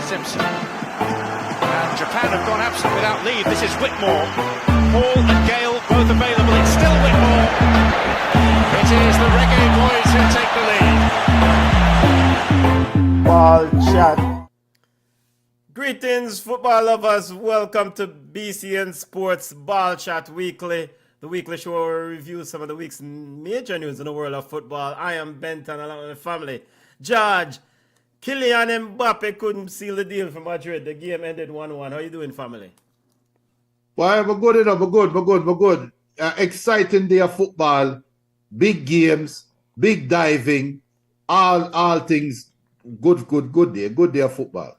Simpson. And Japan have gone absent without leave. This is Whitmore. Paul and Gale both available. It's still Whitmore. It is the Reggae Boys who take the lead. Ballchat. Greetings, football lovers. Welcome to BCN Sports Ballchat Weekly, the weekly show where we review some of the week's major news in the world of football. I am Benton along with the family. George, Kylian Mbappe couldn't seal the deal for Madrid. The game ended 1-1. How you doing, family? Well, we're good, we're good. Exciting day of football, big games, big diving, all things good day. Good day of football.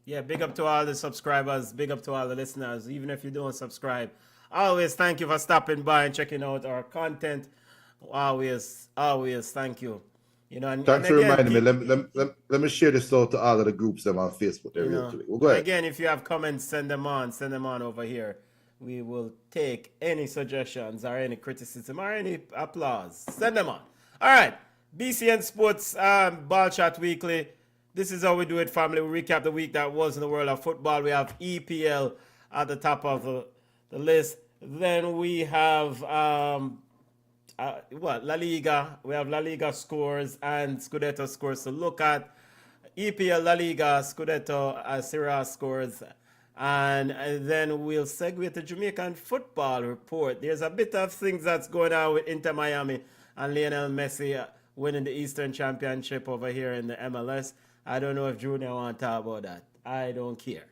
Yeah, big up to all the subscribers, big up to all the listeners, even if you don't subscribe. Always thank you for stopping by and checking out our content. Always thank you. You know, Thanks for reminding me. Let me share this out to all of the groups them on Facebook. We'll go ahead. Again, if you have comments, send them on over here. We will take any suggestions or any criticism or any applause. Send them on. All right, BCN Sports Ballchat Weekly. This is how we do it, family. We recap the week that was in the world of football. We have EPL at the top of the list. Then we have La Liga. We have La Liga scores and Scudetto scores to look at. EPL, La Liga, Scudetto, Serie A scores. And then we'll segue to Jamaican football report. There's a bit of things that's going on with Inter Miami and Lionel Messi winning the Eastern Championship over here in the MLS. I don't know if Junior want to talk about that. I don't care.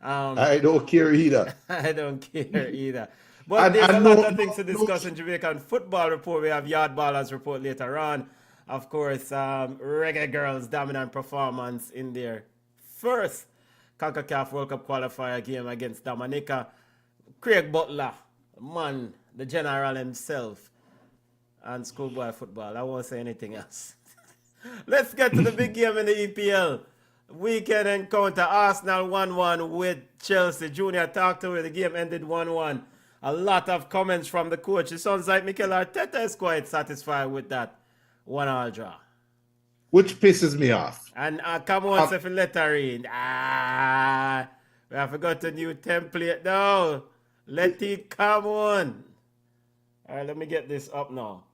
I don't care either. I don't care either. But there's a lot of things to discuss in Jamaican football report. We have Yawd Ballas report later on. Of course, Reggae Girls' dominant performance in their first CONCACAF World Cup qualifier game against Dominica. Craig Butler, man, the general himself, and schoolboy football. I won't say anything else. Let's get to the big game in the EPL. Weekend encounter, Arsenal 1-1 with Chelsea. Junior talked to me. The game ended 1-1. A lot of comments from the coach. It sounds like Mikel Arteta is quite satisfied with that 1-1 draw. Which pisses me off. And come on, Stephen Lettering. We have forgot a new template. No, let it come on. All right, let me get this up now.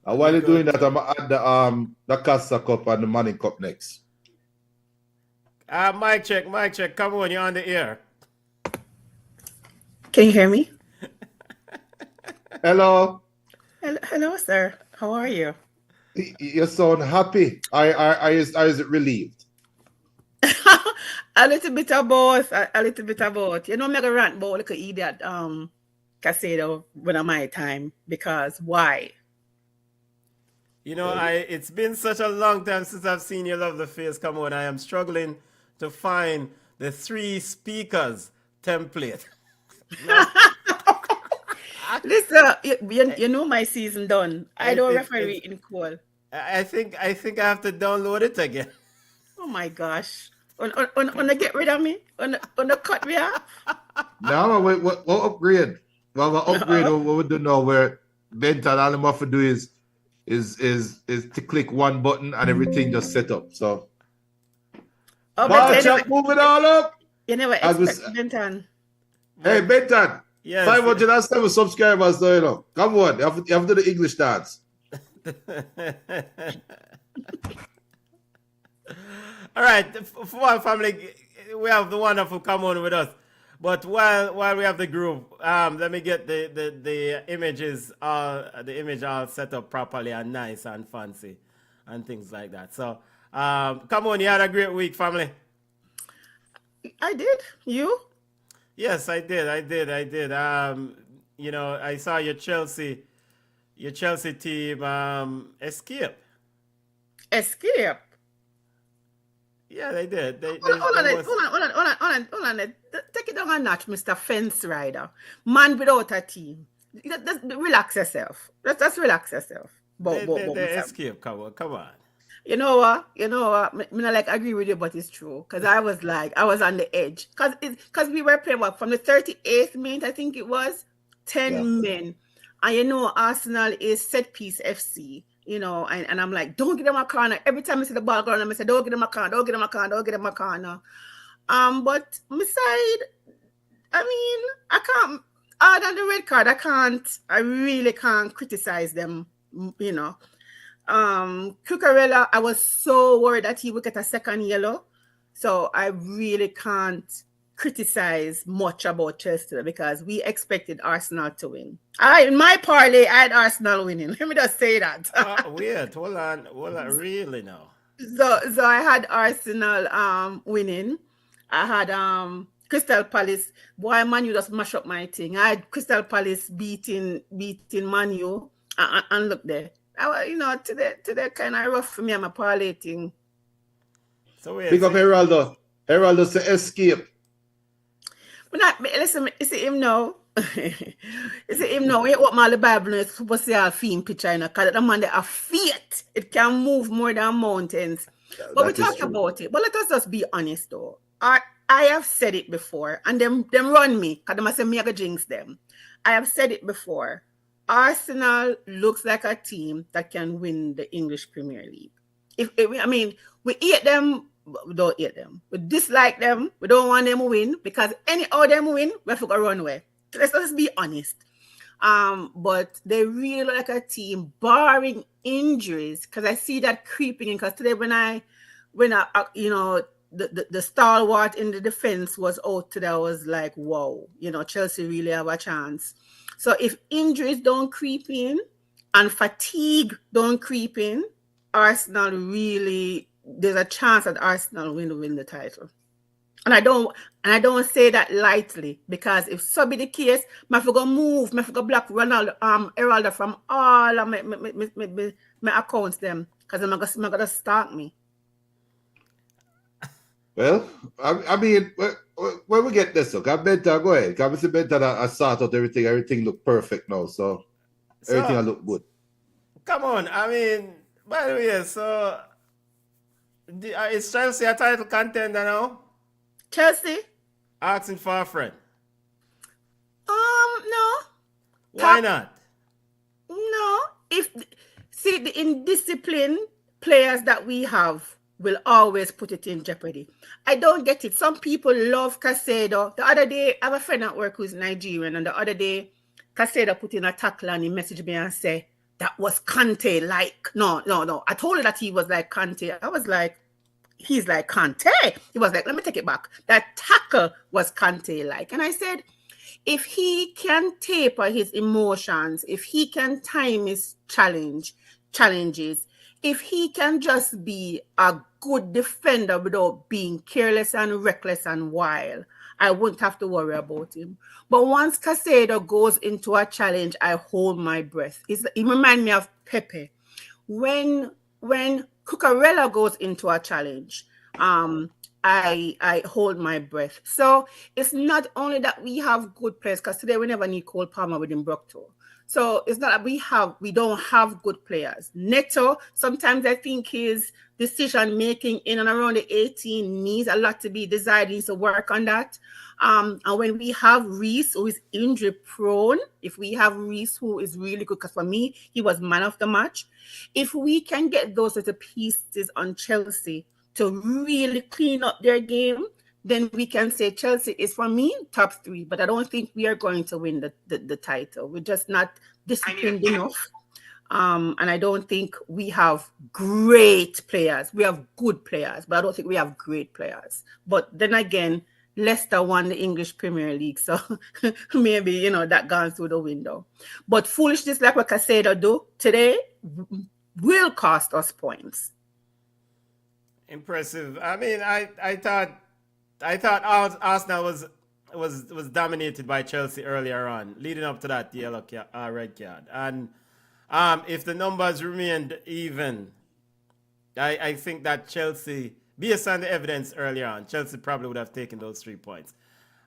And while you're doing that, I'm going to add the Casa Cup and the Manning Cup next. Mic check. Come on, you're on the air. Can you hear me? Hello. Hello, sir. How are you? You sound happy. Are you relieved? A little bit of both. You know, I'm going to rant about like idiot Casado when I'm my time. Because why? You know, it's been such a long time since I've seen your lovely face. Come on, I am struggling to find the 3 speakers template. Listen, you know my season done. I don't referee in call. I think I have to download it again. Oh my gosh. Wanna get rid of me? Wanna cut me off? No, we'll upgrade. Well, we'll upgrade what we do now where Benton all I'm have to do is to click one button and everything just set up. So Ballchat moving all up. You never expect Benton. Hey Benton. Yes. 507 subscribers though, you know. Come on, you have to do the English dance. All right, for our family, we have the wonderful come on with us. But while we have the group, let me get the images, the image all set up properly and nice and fancy and things like that. So, come on, you had a great week, family. I did. You? Yes, I did. You know, I saw your Chelsea team escape. Escape? Yeah, they did. Hold on. Take it down a notch, Mr. Fence Rider. Man without a team. Relax yourself. Let's relax yourself. They escape. Come on. You know what? I like agree with you, but it's true. Because I was on the edge. Because we were playing from the 38th minute, I think it was, 10 men. And you know, Arsenal is set piece FC. you know, and I'm like, don't get in my corner. Every time I see the ball going, I say, don't get in my corner, don't get in my corner, don't get in my corner. But my side, I mean, I can't, other than the red card, I really can't criticize them, you know. Cucurella, I was so worried that he would get a second yellow. So I really can't criticize much about Chelsea because we expected Arsenal to win. In my parlay, I had Arsenal winning. Let me just say that. Weird. Hold on, really now. So I had Arsenal winning. I had Crystal Palace. Boy, Manu just mash up my thing. I had Crystal Palace beating Manu. And look there. You know, today kind of rough for me. I'm a parlay thing. So pick up Heraldo. Heraldo say escape. But not listen, you see him now. You see him now. We open all the Bible and it's supposed to see a film picture, you know, because the man they are faith. It can move more than mountains. But we talk about it. But let us just be honest though. I have said it before, and them run me, because they say me I go jinx them. I have said it before. Arsenal looks like a team that can win the English Premier League. I mean, we hate them, we don't hate them. We dislike them, we don't want them to win, because any of them win, we have to go run away. Let's just be honest. But they really look like a team, barring injuries, because I see that creeping in. Because today when I you know, the stalwart in the defense was out today, I was like, wow, you know, Chelsea really have a chance. So if injuries don't creep in and fatigue don't creep in, Arsenal really, there's a chance that Arsenal will win the title. And I don't say that lightly, because if so be the case, I have to go move, I have to go block Ronaldo, Heraldo from all of my accounts them, because they're gonna stalk me. Well, I mean, when we get this, look, I better go ahead. Because I better I sort out everything. Everything look perfect now, so everything look good. Come on, I mean, by the way, so is Chelsea a title contender now? Chelsea? Asking for a friend. No. Why not? No. See, the indisciplined players that we have will always put it in jeopardy. I don't get it. Some people love Caicedo. The other day, I have a friend at work who's Nigerian, and the other day, Caicedo put in a tackle and he messaged me and said, that was Kante like. No. I told her that he was like Kante. I was like, he's like Kante. He was like, let me take it back. That tackle was Kante like. And I said, if he can taper his emotions, if he can time his challenges, if he can just be a good defender without being careless and reckless and wild, I wouldn't have to worry about him. But once Caicedo goes into a challenge, I hold my breath. It reminds me of Pepe. When Cucurella goes into a challenge, I hold my breath. So it's not only that we have good players, because today we never need Cole Palmer within Brockton. So it's not that we don't have good players. Neto, sometimes I think his decision making in and around the 18 needs a lot to be desired. He needs to work on that. And when we have Reece, who is injury prone, if we have Reece, who is really good, because for me, he was man of the match. If we can get those little pieces on Chelsea to really clean up their game, then we can say Chelsea is, for me, top 3. But I don't think we are going to win the title. We're just not disciplined enough. And I don't think we have great players. We have good players, but I don't think we have great players. But then again, Leicester won the English Premier League, so maybe, you know, that gone through the window. But foolishness like what Caicedo do today will cost us points. Impressive. I mean, I thought Arsenal was dominated by Chelsea earlier on, leading up to that red card. And if the numbers remained even, I think that Chelsea, based on the evidence earlier on, Chelsea probably would have taken those 3 points.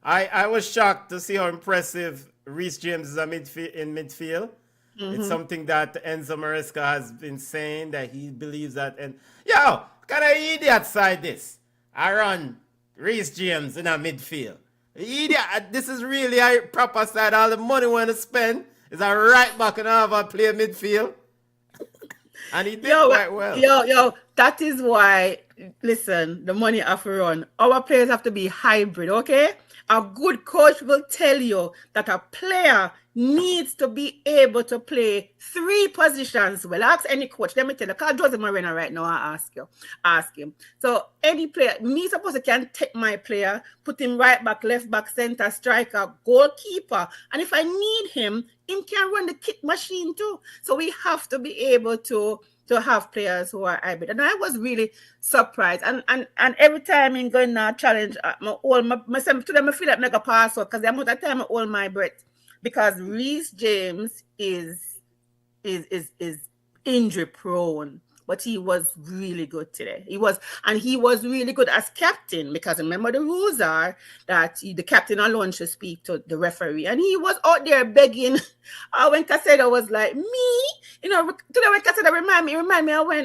I was shocked to see how impressive Reece James is in midfield. Mm-hmm. It's something that Enzo Maresca has been saying, that he believes that. And yo, can I idiot side this? I run Reece James in a midfield. Idiot, this is really a proper side. All the money we want to spend is a right back and have a play midfield. And he did quite well. Yo, that is why, listen, the money have to run. Our players have to be hybrid, okay? A good coach will tell you that a player needs to be able to play 3 positions. Well, ask any coach. Let me tell you, call Jose Moreno right now and ask him. So any player, me supposed to can take my player, put him right back, left back, center, striker, goalkeeper. And if I need him can run the kit machine too. So we have to be able to have players who are hybrid. And I was really surprised. And every time I'm going to challenge, myself to them, I feel like I pass out because the amount of time I hold my breath. Because Reece James is injury prone, but he was really good today. He was really good as captain, because remember the rules are that the captain alone should speak to the referee, and he was out there begging. When Casado was like, me, today when Casado remind me of when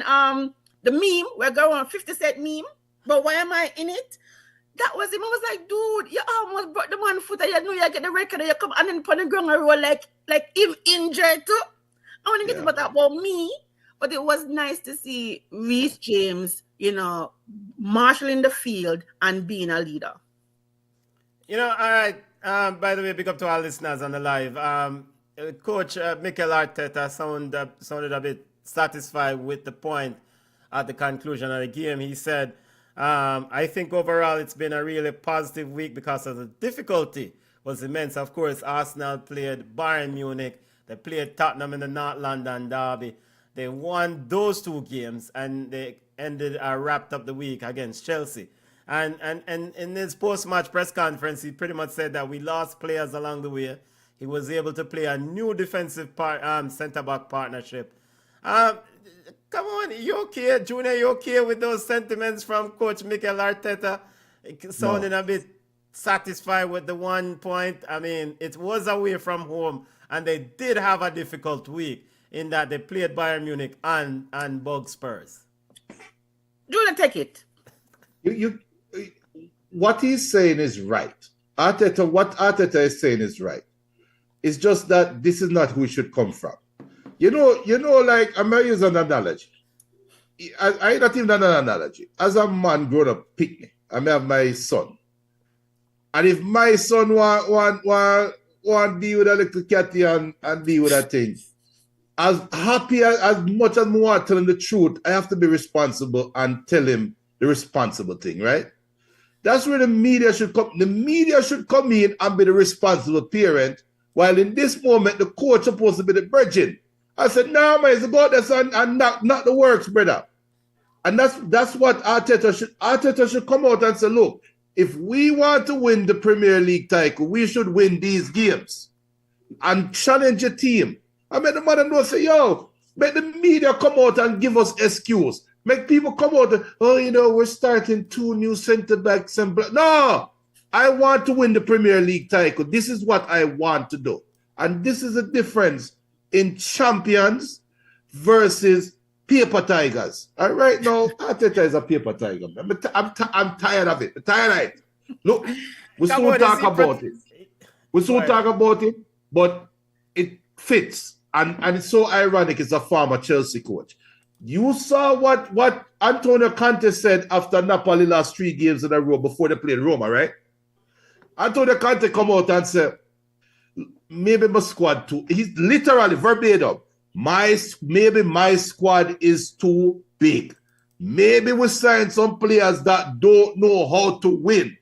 the meme, we're going on 50 Cent meme, but why am I in it? That was him. I was like, dude, you almost brought the man foot. You know you get the record and you come and then put the ground and roll like him injured too. I want to get about me, but it was nice to see Reece James, marshalling the field and being a leader. All right. By the way, big up to our listeners on the live. Coach Mikel Arteta sounded a bit satisfied with the point at the conclusion of the game. He said, I think overall it's been a really positive week because of the difficulty was immense. Of course, Arsenal played Bayern Munich. They played Tottenham in the North London derby. They won those 2 games and they wrapped up the week against Chelsea. And in his post-match press conference, he pretty much said that we lost players along the way. He was able to play a new defensive centre-back partnership. Come on, you okay, Junior? You okay with those sentiments from Coach Mikel Arteta? Sounding a bit satisfied with the 1 point. I mean, it was away from home, and they did have a difficult week in that they played Bayern Munich and Bug Spurs. Junior, take it. What he's saying is right. What Arteta is saying is right. It's just that this is not who it should come from. Like, I'm going to use an analogy. I not even an analogy. As a man growing up, pick me. I may have my son. And if my son want be with a little catty and be with a thing, as happy as much as I want to tell him the truth, I have to be responsible and tell him the responsible thing, right? That's where the media should come. The media should come in and be the responsible parent, while in this moment, the coach is supposed to be the virgin. I said, no, man, it's about this and not the works, brother. And that's what Arteta should come out and say, look, if we want to win the Premier League title, we should win these games and challenge your team. I mean, the man know say, yo, make the media come out and give us excuse. Make people come out and, we're starting 2 new centre backs and blah. No, I want to win the Premier League title. This is what I want to do. And this is the difference in champions versus paper tigers. All right, now, Arteta is a paper tiger. I'm tired of it. I'm tired of it. Look, we soon talk about it. We soon talk about it, but it fits. And it's so ironic it's a former Chelsea coach. You saw what Antonio Conte said after Napoli lost 3 games in a row before they played Roma, right? Antonio Conte come out and said, maybe my squad too. He's literally verbatim. Maybe my squad is too big. Maybe we sign some players that don't know how to win.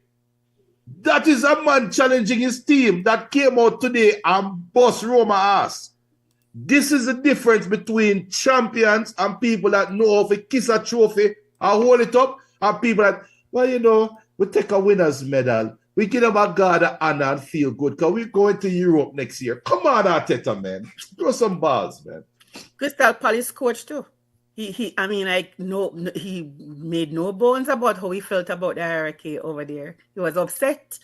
That is a man challenging his team that came out today and bust Roma ass. This is the difference between champions and people that know how to kiss a trophy and hold it up, and people that, we take a winner's medal. We give them a guard of honor and feel good because we're going to Europe next year. Come on, Arteta, man. Throw some balls, man. Crystal Palace coach too. He made no bones about how he felt about the hierarchy over there. He was upset.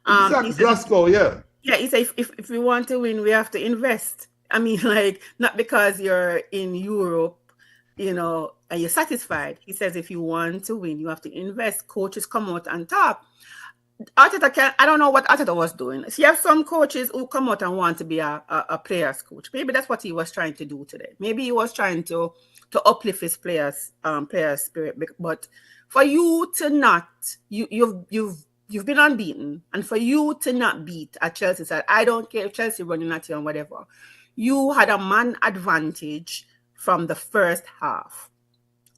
Exactly. Glasgow, yeah. Yeah, he said if we want to win, we have to invest. I mean, not because you're in Europe, and you're satisfied. He says if you want to win, you have to invest. Coaches come out on top. Arteta I don't know what Arteta was doing. So you have some coaches who come out and want to be a players coach. Maybe that's what he was trying to do today. Maybe he was trying to uplift his players spirit. But for you to not, you've been unbeaten, and for you to not beat a Chelsea side, I don't care if Chelsea running at you and whatever. You had a man advantage from the first half.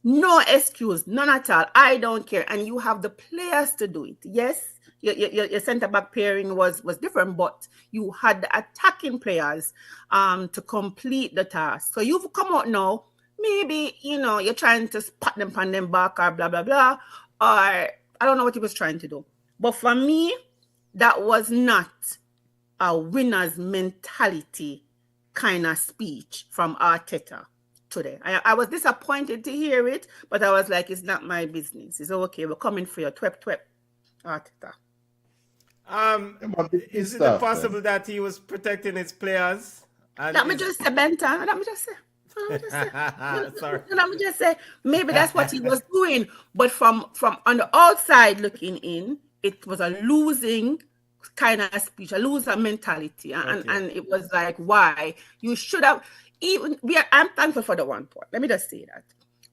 No excuse, none at all. I don't care. And you have the players to do it. Yes, your centre-back pairing was different, but you had the attacking players to complete the task. So you've come out now, maybe, you're trying to pat them on them back or blah, blah, blah. Or I don't know what he was trying to do. But for me, that was not a winner's mentality kind of speech from Arteta today. I was disappointed to hear it, but I was like, it's not my business. It's okay. We're coming for your twep, Arteta. Is it possible that he was protecting his players? Let me just say, Benton. Let me just say, maybe that's what he was doing. But from on the outside looking in, it was a losing kind of speech, a loser mentality. And it was like, why? You should have, I'm thankful for the 1 point. Let me just say that.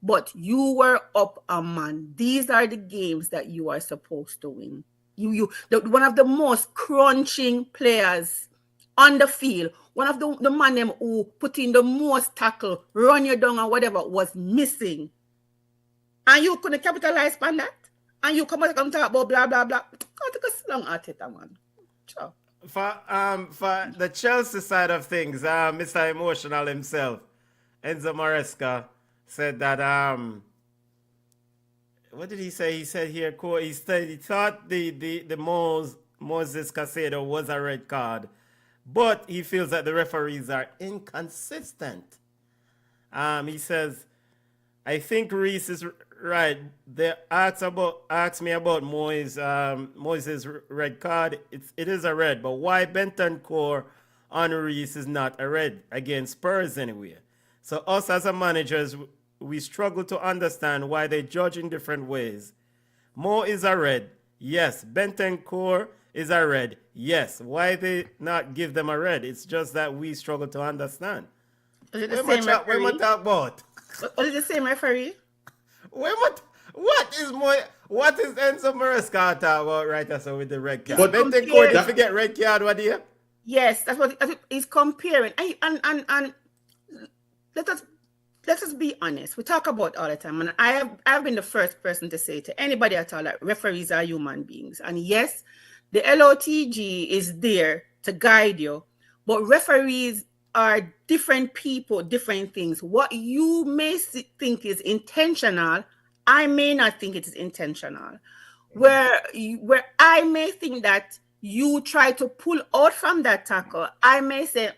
But you were up a man. These are the games that you are supposed to win. One of the most crunching players on the field, one of the man them who put in the most tackle, run you down or whatever, was missing. And you couldn't capitalize on that? And you come out and talk about blah, blah, blah. Can't take a long Arteta, man. Sure. For the Chelsea side of things, Mr. Emotional himself, Enzo Maresca, said that what did he say? He said here, he thought the Moses Caicedo was a red card, but he feels that the referees are inconsistent. He says, I think Reese is right. They asked me about Moises' red card. It is a red, but why Bentancur on Reese is not a red against Spurs anyway? So us as a managers, we struggle to understand why they judge in different ways. Mo is a red, yes. Bentancur is a red, yes. Why they not give them a red? It's just that we struggle to understand. Is it the same referee? What am I talking about? What is the same referee? What is Enzo Maresca talking about right now so with the red card? But Bentancur did forget red card, what do you? Yes, that's what he's comparing. And let us be honest. We talk about all the time, and I've been the first person to say to anybody at all that referees are human beings. And yes, the LOTG is there to guide you, but referees are different people, different things. What you may think is intentional, I may not think it is intentional. Where I may think that you try to pull out from that tackle, I may say,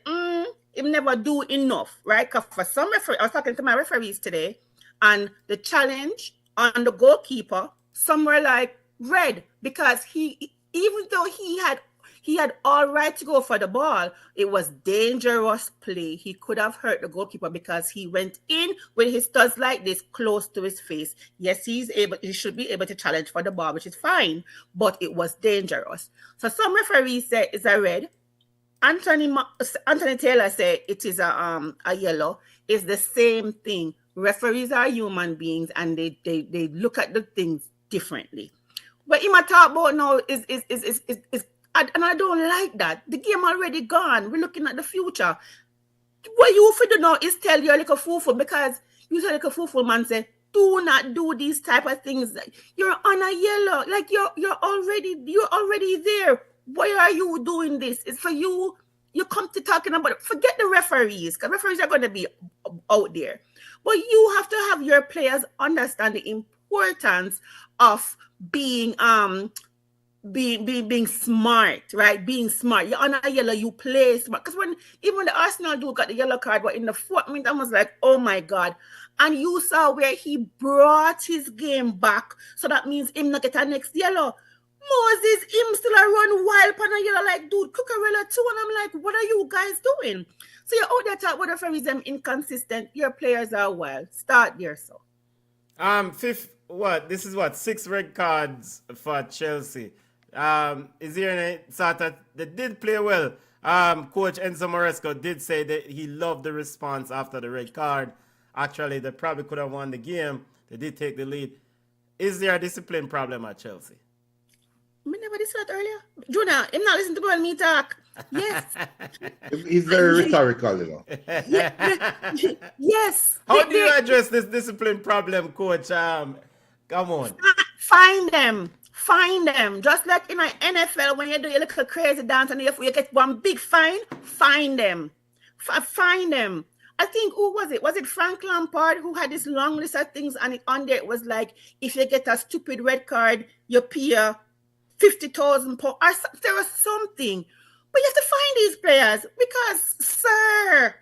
it never do enough, right? Because for some referees, I was talking to my referees today, and the challenge on the goalkeeper, some were like red, because even though he had all right to go for the ball, it was dangerous play. He could have hurt the goalkeeper because he went in with his studs like this close to his face. Yes, he should be able to challenge for the ball, which is fine, but it was dangerous. So some referees say it's a red. Anthony Taylor said it is a yellow. It's the same thing. Referees are human beings, and they look at the things differently. What Ima talk about now is and I don't like that. The game already gone. We're looking at the future. What you should do now is tell your little fool, because you say little fool man say, do not do these type of things. You're on a yellow. Like you're already there. Why are you doing this? It's for you. You come to talking about it. Forget the referees, because referees are going to be out there. But you have to have your players understand the importance of being smart, right? Being smart. You're on a yellow, you play smart. Because even the Arsenal dude got the yellow card, but in the 4th minute, I was like, oh my God. And you saw where he brought his game back. So that means him not get a next yellow. Moses, him still a run wild on a yellow like, dude, Cucurella too. And I'm like, what are you guys doing? So you're out there talking about the referees them inconsistent. Your players are wild. Start there, so. This is 6 red cards for Chelsea. Is there any sort of, they did play well. Coach Enzo Moresco did say that he loved the response after the red card. Actually, they probably could have won the game. They did take the lead. Is there a discipline problem at Chelsea? Me never did that earlier. Jonah, him not listen to me talk. Yes. He's very rhetorical, you know. Yes. How do you address this discipline problem, Coach? Come on. Find them. Find them. Just like in the NFL, when you do your little crazy dance and you get one big fine, find them. Find them. I think, who was it? Was it Frank Lampard who had this long list of things, and on there it was like, if you get a stupid red card, you pay 50,000 pounds. There was something. But you have to find these players because, sir,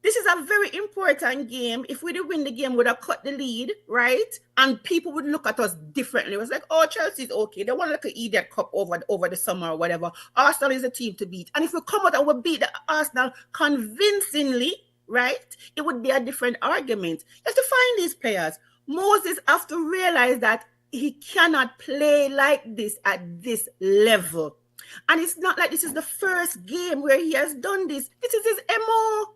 this is a very important game. If we did win the game, we would have cut the lead, right? And people would look at us differently. It was like, oh, Chelsea's okay. They want to eat that cup over the summer or whatever. Arsenal is a team to beat. And if we come out and we beat the Arsenal convincingly, right, it would be a different argument. You have to find these players. Moses have to realize that he cannot play like this at this level. And it's not like this is the first game where he has done this. This is his MO.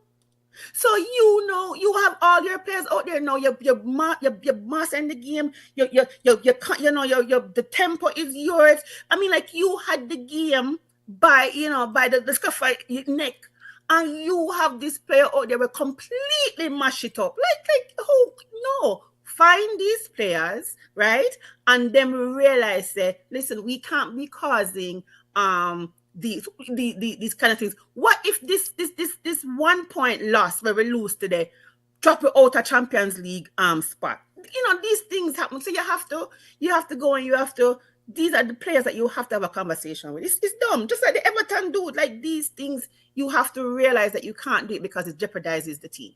So you have all your players out there now. You're master in the game. The tempo is yours. I mean, like, you had the game by the scuff of your neck, and you have this player out there will completely mash it up. Like oh no. Find these players, right? And then realize that, listen, we can't be causing these kind of things. What if this 1 point loss where we lose today drop it out a Champions League spot? These things happen. So you have to go and these are the players that you have to have a conversation with. It's dumb. Just like the Everton dude, like, these things, you have to realize that you can't do it because it jeopardizes the team.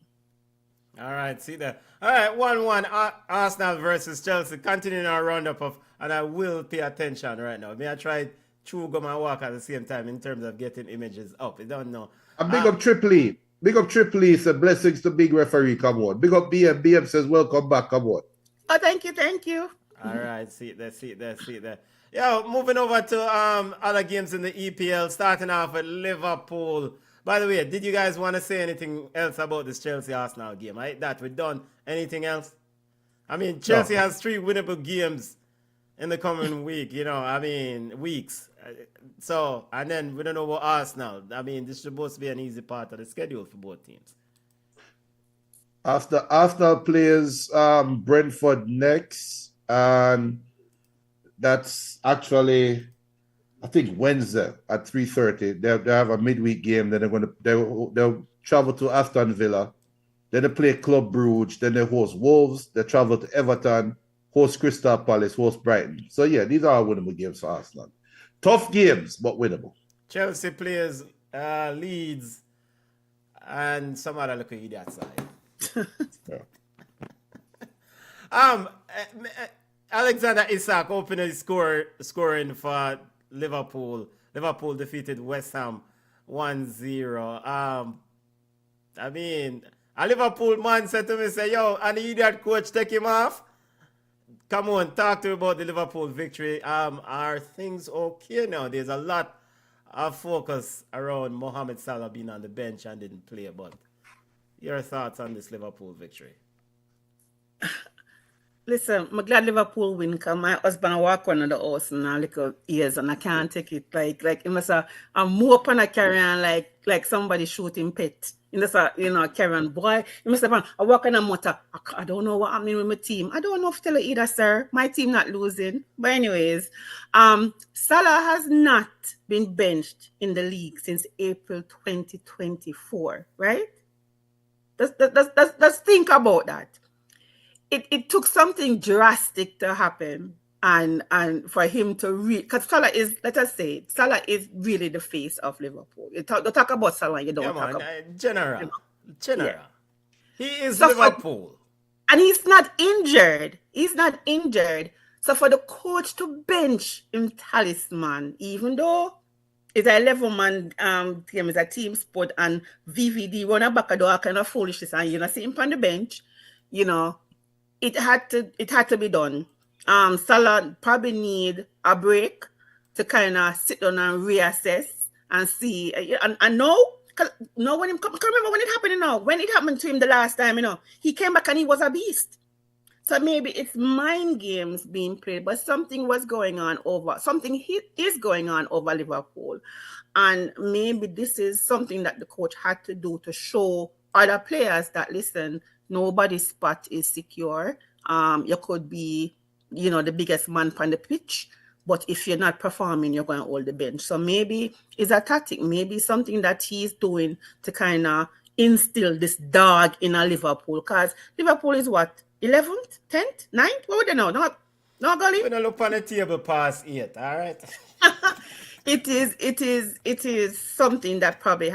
All right, see that. All right, 1-1 Arsenal versus Chelsea. Continuing our roundup of, and I will pay attention right now. May I try chew gum and walk at the same time in terms of getting images up? I don't know. And big up Triple E. Big up Triple E. Said blessings to big referee. Come on. Big up BM. BM says welcome back. Come on. Oh, thank you. All right, see there. Yo, moving over to other games in the EPL, starting off with Liverpool. By the way, did you guys want to say anything else about this Chelsea-Arsenal game? Right? That we're done. Anything else? I mean, Chelsea has 3 winnable games in the coming weeks. So, and then we don't know about Arsenal. I mean, this is supposed to be an easy part of the schedule for both teams. After Arsenal plays Brentford next, and that's actually, I think, Wednesday at 3:30. They have a midweek game. Then they'll travel to Aston Villa. Then they play Club Brugge. Then they host Wolves. They travel to Everton, host Crystal Palace, host Brighton. So yeah, these are winnable games for Arsenal. Tough games, but winnable. Chelsea plays Leeds and some other little idiot side. Alexander Isak opened scoring for Liverpool. Liverpool defeated West Ham 1-0. I mean, a Liverpool man said to me, say, yo, an idiot coach, take him off. Come on, talk to me about the Liverpool victory. Are things okay now? There's a lot of focus around Mohamed Salah being on the bench and didn't play, but your thoughts on this Liverpool victory? Listen, I'm glad Liverpool win because my husband walk on the house in a little ears and I can't take it. Like it must I'm more up on a carry-on like somebody shooting pet. Carry-on boy. You must have I walk on a motor. I don't know what happening with my team. I don't know if tell you either, sir. My team not losing. But anyways, Salah has not been benched in the league since April 2024, right? Let's think about that. It took something drastic to happen and for him to because Salah is, let us say, Salah is really the face of Liverpool. You talk about Salah, you don't talk about general. Yeah. He is so Liverpool. And he's not injured. So for the coach to bench him talisman, even though it's a 11-man team, it's a team sport, and VVD run a back a door kind of foolishness, and see him on the bench, it had to be done. Salah probably need a break, to kind of sit down and reassess and see. And now, when him, I can't remember when it happened, when it happened to him the last time, he came back and he was a beast. So maybe it's mind games being played, but something is going on over Liverpool. And maybe this is something that the coach had to do to show other players that, listen, nobody's spot is secure. You could be, the biggest man on the pitch, but if you're not performing, you're going to hold the bench. So maybe it's a tactic, maybe something that he's doing to kind of instill this dog in a Liverpool. Because Liverpool is what? 11th, 10th, 9th? What would they know? No, Gully? We're going to look on the table past 8, all right? It is something that probably he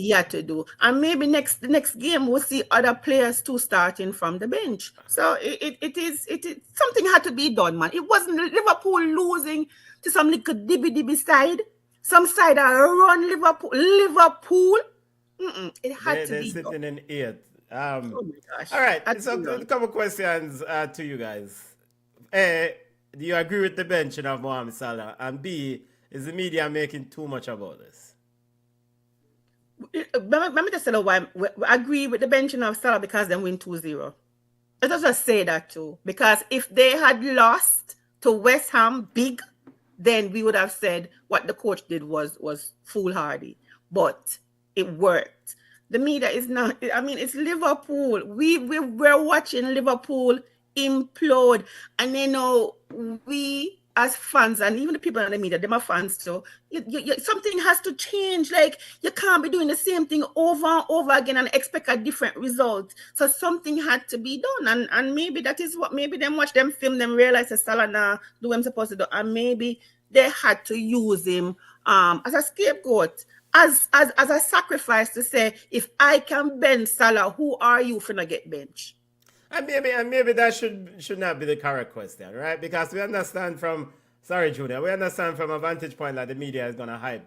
had to do. And maybe the next game we'll see other players too starting from the bench. So it is something had to be done, man. It wasn't Liverpool losing to some little dibby side. Some side that run Liverpool. It had to be done. They're sitting in 8th. Oh my gosh. All right, so a couple questions to you guys. A, do you agree with the benching of Mohamed Salah? And B, is the media making too much about this? Let me just say why I agree with the benching of Salah because they win 2-0. Let us just say that too. Because if they had lost to West Ham big, then we would have said what the coach did was foolhardy. But it worked. The media is not, it's Liverpool. We're watching Liverpool implode. And we as fans, and even the people in the media, them are fans too, something has to change. Like, you can't be doing the same thing over and over again and expect a different result. So something had to be done. And maybe that is what, maybe them watch them film, them realize that Salah now do what I'm supposed to do. And maybe they had to use him as a scapegoat. As a sacrifice to say, if I can bench Salah, who are you for not get bench? And maybe that should not be the correct question, right? Because we understand from a vantage point that the media is going to hype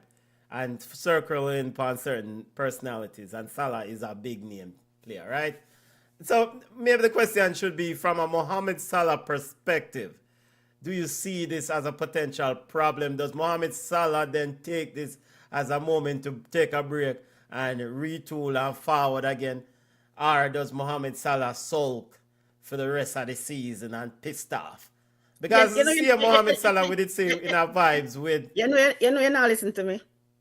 and circle in upon certain personalities, and Salah is a big name player, right? So maybe the question should be from a Mohamed Salah perspective. Do you see this as a potential problem? Does Mohamed Salah then take this as a moment to take a break and retool and forward again? Or does Mohamed Salah sulk for the rest of the season and pissed off? Because Mohamed Salah with it say in our vibes with... You're not listening to me.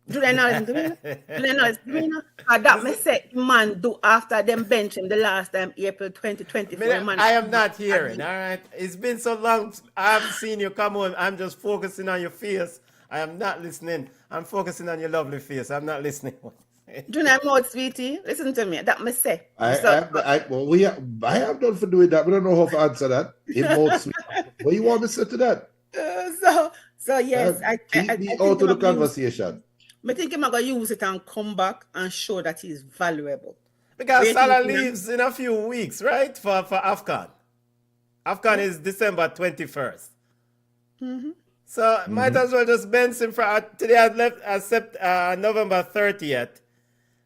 Do they not listen to me? Do they not listen to me? That me say man do after them bench him the last time, April 2024. I am not hearing, all right? It's been so long, I haven't seen you come on. I'm just focusing on your face. I am not listening. I'm focusing on your lovely face. I'm not listening. Do not mouth, sweetie. Listen to me. That me say. I have done for doing that. We don't know how to answer that. In mouth, sweetie. What you want me to say to that? So yes, keep me out of the conversation. I think I'm gonna use it and come back and show that he's valuable. Because Salah leaves in a few weeks, right? For AFCON. AFCON is December 21st. Mm-hmm. So might as well just bench him for today. I left except November 30th.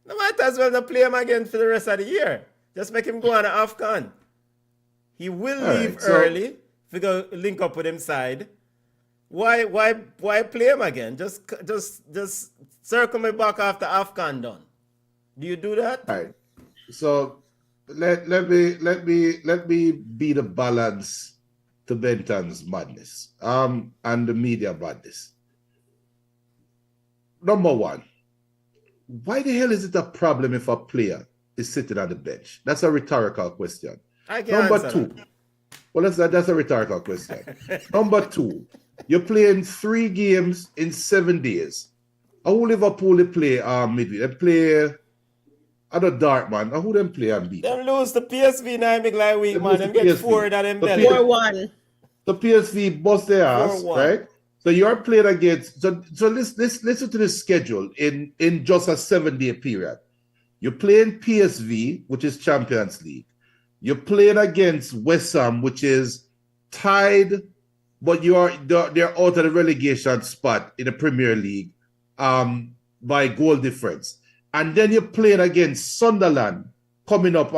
No, might as well not play him again for the rest of the year. Just make him go on AFCON. He will leave early if we go link up with him side. Why play him again? Just circle me back after AFCON done. Do you do that? All right. So let me be the balance to Benton's madness and the media madness. Number one, why the hell is it a problem if a player is sitting on the bench? That's a rhetorical question. Number two, well, that's a rhetorical question. Number two, you're playing 3 games in 7 days. Who Liverpool they play midweek? They play other Dartmouth. Who them play and beat? Them lose the PSV now big like week, man. Them get 4 that them belly. 4-1. The PSV bust their ass, 4-1. right? So you're playing against. So listen to this schedule in just a 7-day period. You're playing PSV, which is Champions League. You're playing against West Ham, which is tied, but they're out of the relegation spot in the Premier League by goal difference. And then you're playing against Sunderland coming up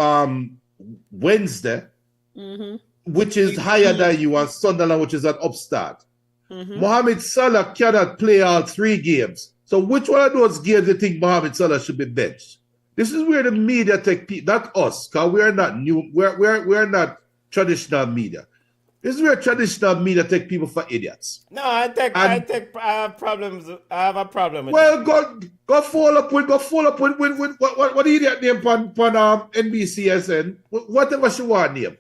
Wednesday, which is higher than you, and Sunderland, which is an upstart. Mohamed Salah cannot play all 3 games. So which one of those games do you think Mohamed Salah should be benched? This is where the media take people, not us, because we are not new, we're not traditional media. This is where traditional media take people for idiots. No, I have a problem with well, that. Go follow up with what idiot name on NBCSN, whatever she want name.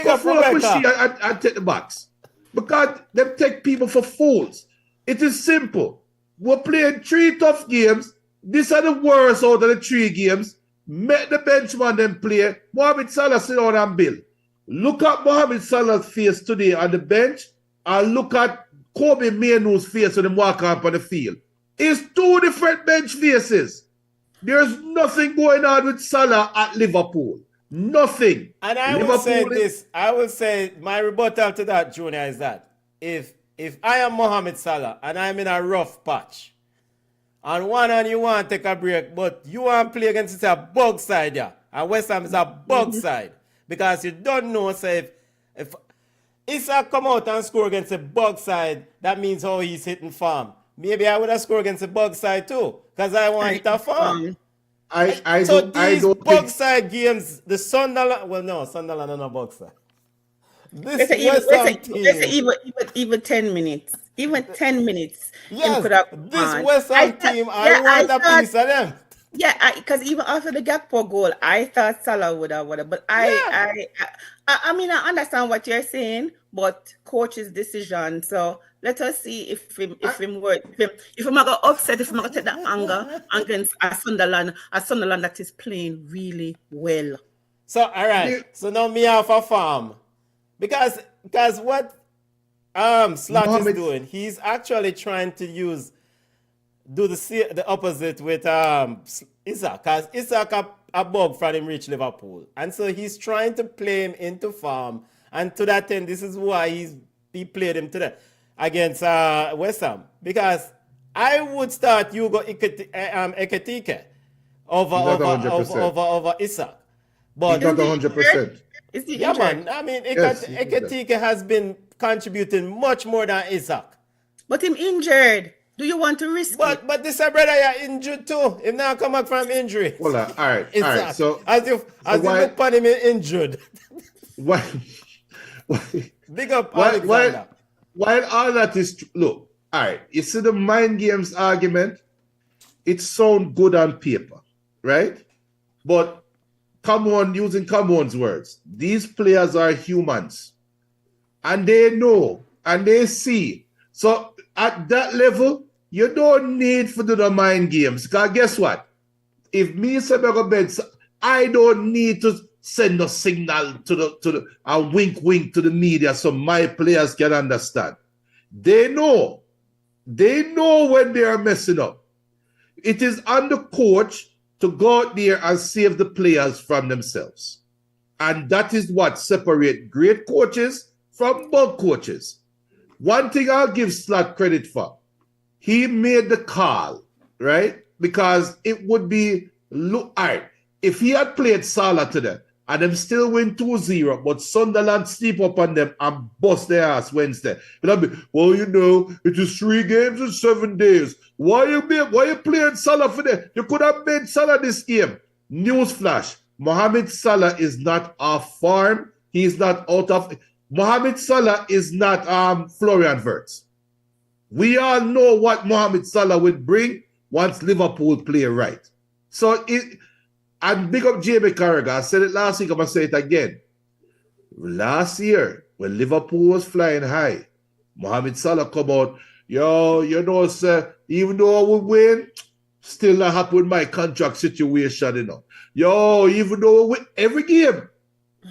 Go follow up with she and take the box. Because they take people for fools. It is simple. We're playing 3 tough games. These are the worst out of the 3 games. Make the benchman them play. Mohamed Salah sit down and build. Look at Mohamed Salah's face today on the bench and look at Kobe Mainoo's face when they walk up on the field. It's 2 different bench faces. There's nothing going on with Salah at Liverpool. Nothing. And I will say my rebuttal to that, Junior, is that if I am Mohamed Salah and I'm in a rough patch, and one and you want to take a break, but you want to play against a bug side, yeah, and West Ham is a bug side. Because you don't know, say, if Isak come out and score against a bug side, that means how he's hitting farm. Maybe I would have scored against a bug side too, because I want to farm. These bug side games, the Sunderland, well, no, Sunderland are not bug side. This even 10 minutes. Even 10 minutes. Yes, this West Ham team, I want a piece of them. Yeah, because even after the Gakpo goal, I thought Salah would have. But I mean, I understand what you're saying, but coach's decision. So let us see if I'm gonna upset, if I'm gonna take that anger against a Sunderland that is playing really well. So all right, so now me have a farm because what Slot is doing, he's actually trying to do the opposite with Isak, because Isak a bug from him reach Liverpool. And so he's trying to play him into farm. And to that end, this is why he played him today against West Ham. Because I would start Hugo Ekitike over Isak. But not 100%. Yeah, man. I mean, Ekitike has been contributing much more than Isak. But him injured. Do you want to risk it? But this brother you're injured too. Him now come back from injury. Well, all right. So as you look upon him injured. Why? Big up Alexander. While all that is look, all right. You see the mind games argument. It sounds good on paper, right? But using Cameron's words, these players are humans, and they know and they see. So at that level, you don't need to do the mind games. Because guess what? If me say I go bed, I don't need to send a signal to the and wink to the media so my players can understand. They know. They know when they are messing up. It is on the coach to go out there and save the players from themselves. And that is what separates great coaches from bug coaches. One thing I'll give Slot credit for, he made the call, right? Because it would be, all right, if he had played Salah today and them still win 2-0, but Sunderland sleep up on them and bust their ass Wednesday, it'll be, well, you know, it is 3 games in 7 days. Why you playing Salah for that? You could have made Salah this game. Newsflash, Mohamed Salah is not off farm. He's not out of... Mohamed Salah is not Florian Wirtz. We all know what Mohamed Salah would bring once Liverpool play right. So, and big up Jamie Carragher. I said it last week, I'm going to say it again. Last year, when Liverpool was flying high, Mohamed Salah come out, yo, you know, sir, even though I would win, still not happy with my contract situation, you know. Yo, even though we win every game,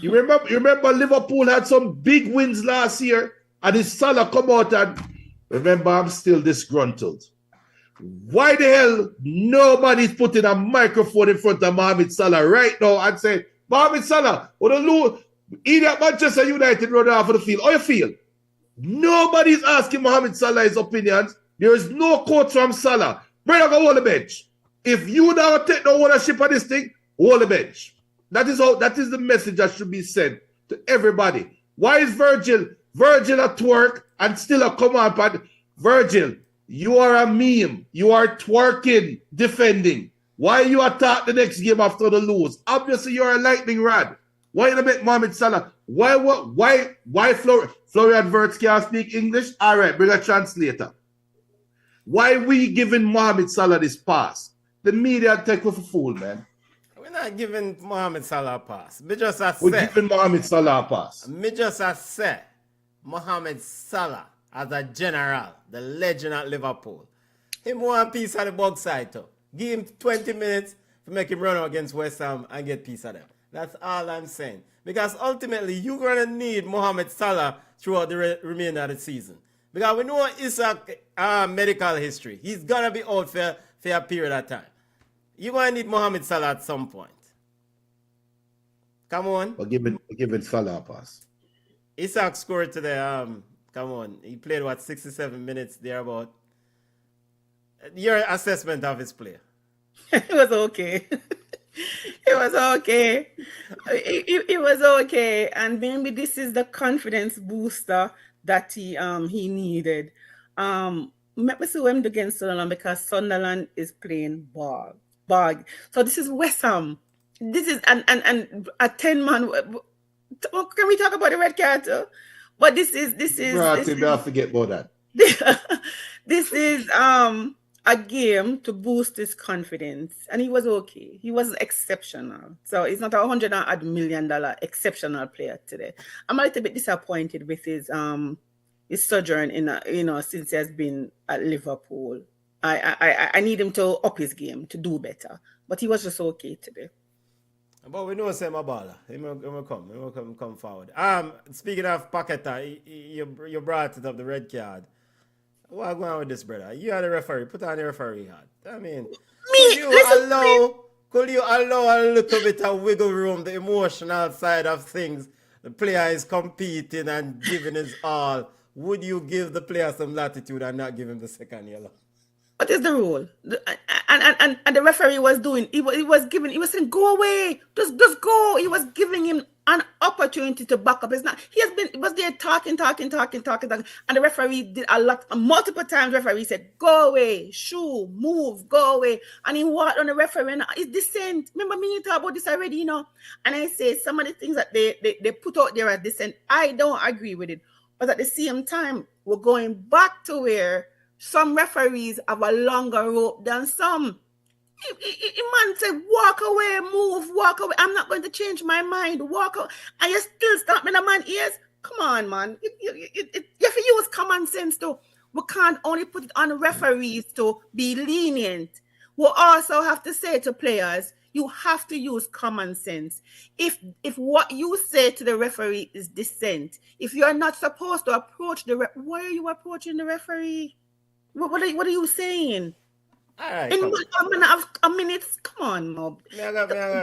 you remember Liverpool had some big wins last year, and his Salah come out and remember, I'm still disgruntled. Why the hell nobody's putting a microphone in front of Mohamed Salah right now and say, Mohamed Salah, or the lose, idiot Manchester United run off of the field. How you feel? Nobody's asking Mohamed Salah his opinions. There is no quote from Salah. Brother, go hold the bench. If you don't take no ownership of this thing, hold the bench. That is the message that should be sent to everybody. Why is Virgil at work and still a come on, but Virgil, you are a meme. You are twerking, defending. Why you attack the next game after the lose? Obviously, you're a lightning rod. Why you make Mohamed Salah? Why Florian Wirtz can't speak English? All right, bring a translator. Why we giving Mohamed Salah this pass? The media take us for fool, man. We're not giving Mohamed Salah a pass. Me just a We're say. giving Mohamed Salah a pass. Me just a say. Mohamed Salah as a general, the legend at Liverpool. Him want piece of the box side too. Give him 20 minutes to make him run out against West Ham and get piece of them. That's all I'm saying. Because ultimately, you're going to need Mohamed Salah throughout the remainder of the season. Because we know Isaac medical history. He's going to be out for a period of time. You're going to need Mohamed Salah at some point. Come on. We're giving Salah a pass. Isaac scored today. Come on. He played, 67 minutes thereabout. Your assessment of his play? It was okay. It was okay. It was okay. And maybe this is the confidence booster that he needed. Let me see him against Sunderland because Sunderland is playing ball. So this is West Ham. This is and a 10-man. Can we talk about the red card too? But this is I'll forget about that. This is a game to boost his confidence, and he was okay. He wasn't exceptional, so he's not $100 million exceptional player today. I'm a little bit disappointed with his sojourn in since he has been at Liverpool. I need him to up his game to do better, but he was just okay today. But we know Sam Baller. He will come forward. Speaking of Paqueta, you brought it up, the red card. What's going on with this, brother? You are the referee. Put on the referee hat. I mean, could you allow a little bit of wiggle room, the emotional side of things? The player is competing and giving his all. Would you give the player some latitude and not give him the second yellow? What is the rule? And the referee was doing. He was saying, "Go away, just go." He was giving him an opportunity to back up. He was there talking, and the referee did a lot. Multiple times, referee said, "Go away, shoo, move, go away," and he walked on the referee. And it's dissent. Remember me you talk about this already, And I say some of the things that they put out there as dissent, I don't agree with it. But at the same time, we're going back to where some referees have a longer rope than some. Man said, walk away, move, walk away. I'm not going to change my mind. Walk away. And you still stop me in the man's ears? Come on, man. You have to use common sense too. We can't only put it on referees to be lenient. We also have to say to players, you have to use common sense. If what you say to the referee is dissent, if you're not supposed to approach why are you approaching the referee? What are you saying? All right. In a minute, come on, mob. May I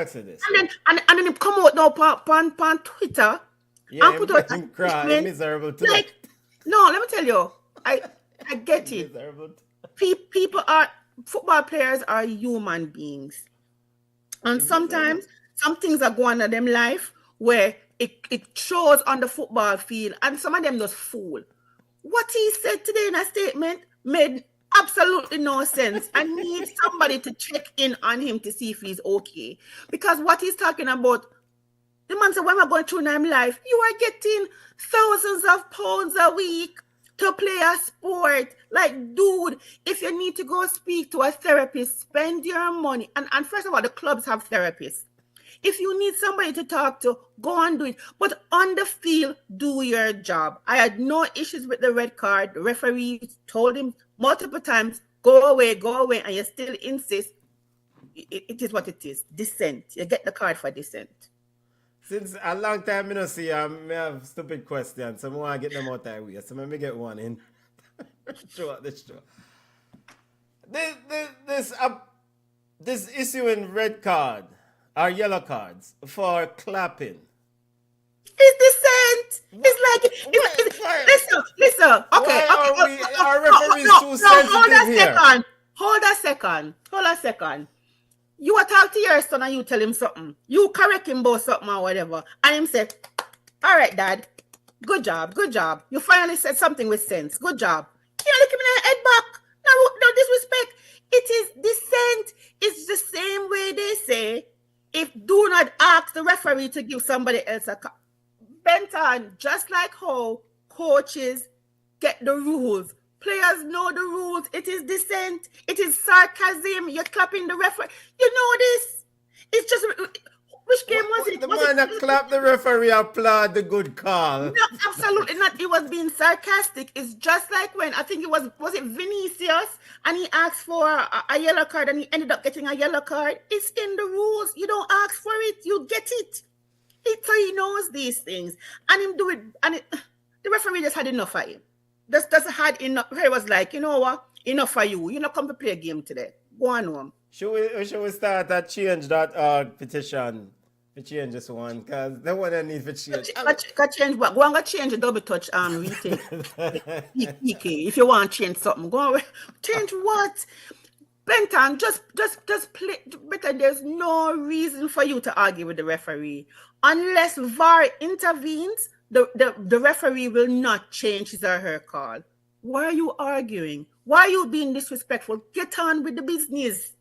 ask you this? And then it come out now on Twitter. Yeah, and put out him cry, miserable too. No, let me tell you, I get it. Miserable. Football players are human beings, and sometimes some things are going on in them life where it shows on the football field, and some of them just fool. What he said today in a statement made absolutely no sense. I need somebody to check in on him to see if he's okay. Because what he's talking about, the man said, when we're going through in life, you are getting thousands of pounds a week to play a sport. Like, dude, if you need to go speak to a therapist, spend your money. And first of all, the clubs have therapists. If you need somebody to talk to, go and do it. But on the field, do your job. I had no issues with the red card. The referee told him multiple times, go away, and you still insist. It is what it is. Dissent. You get the card for dissent. Since a long time I don't see, I have stupid questions, so I want to get them out of the way. So let me get one in. Sure. This issue in red card or yellow cards for clapping. It's dissent. It's like listen. Okay. Our referees too sensitive here. Hold a second. You are talk to your son and you tell him something. You correct him about something or whatever. And him say, all right, Dad, Good job. You finally said something with sense. Good job. You look him in the head back. No disrespect. It is dissent. It's the same way they say, if do not ask the referee to give somebody else a call. Benton, just like how coaches get the rules, players know the rules. It is dissent. It is sarcasm. You're clapping the referee. You know this. It's just... Which game was it? The man that clapped the referee applaud the good call. No, absolutely not. It was being sarcastic. It's just like when, I think it was it Vinicius, and he asked for a yellow card and he ended up getting a yellow card. It's in the rules. You don't ask for it, you get it. So he knows these things. And him do it, and the referee just had enough of him. Just had enough. He was like, you know what? Enough for you. You're not come to play a game today. Go on home. Should we start that change.org petition? To change this one, because they want to need to change. Change what? Go on, change the double touch retake. If you want to change something, go on. Change what? Benton, just play better. There's no reason for you to argue with the referee. Unless VAR intervenes, the referee will not change his or her call. Why are you arguing? Why are you being disrespectful? Get on with the business.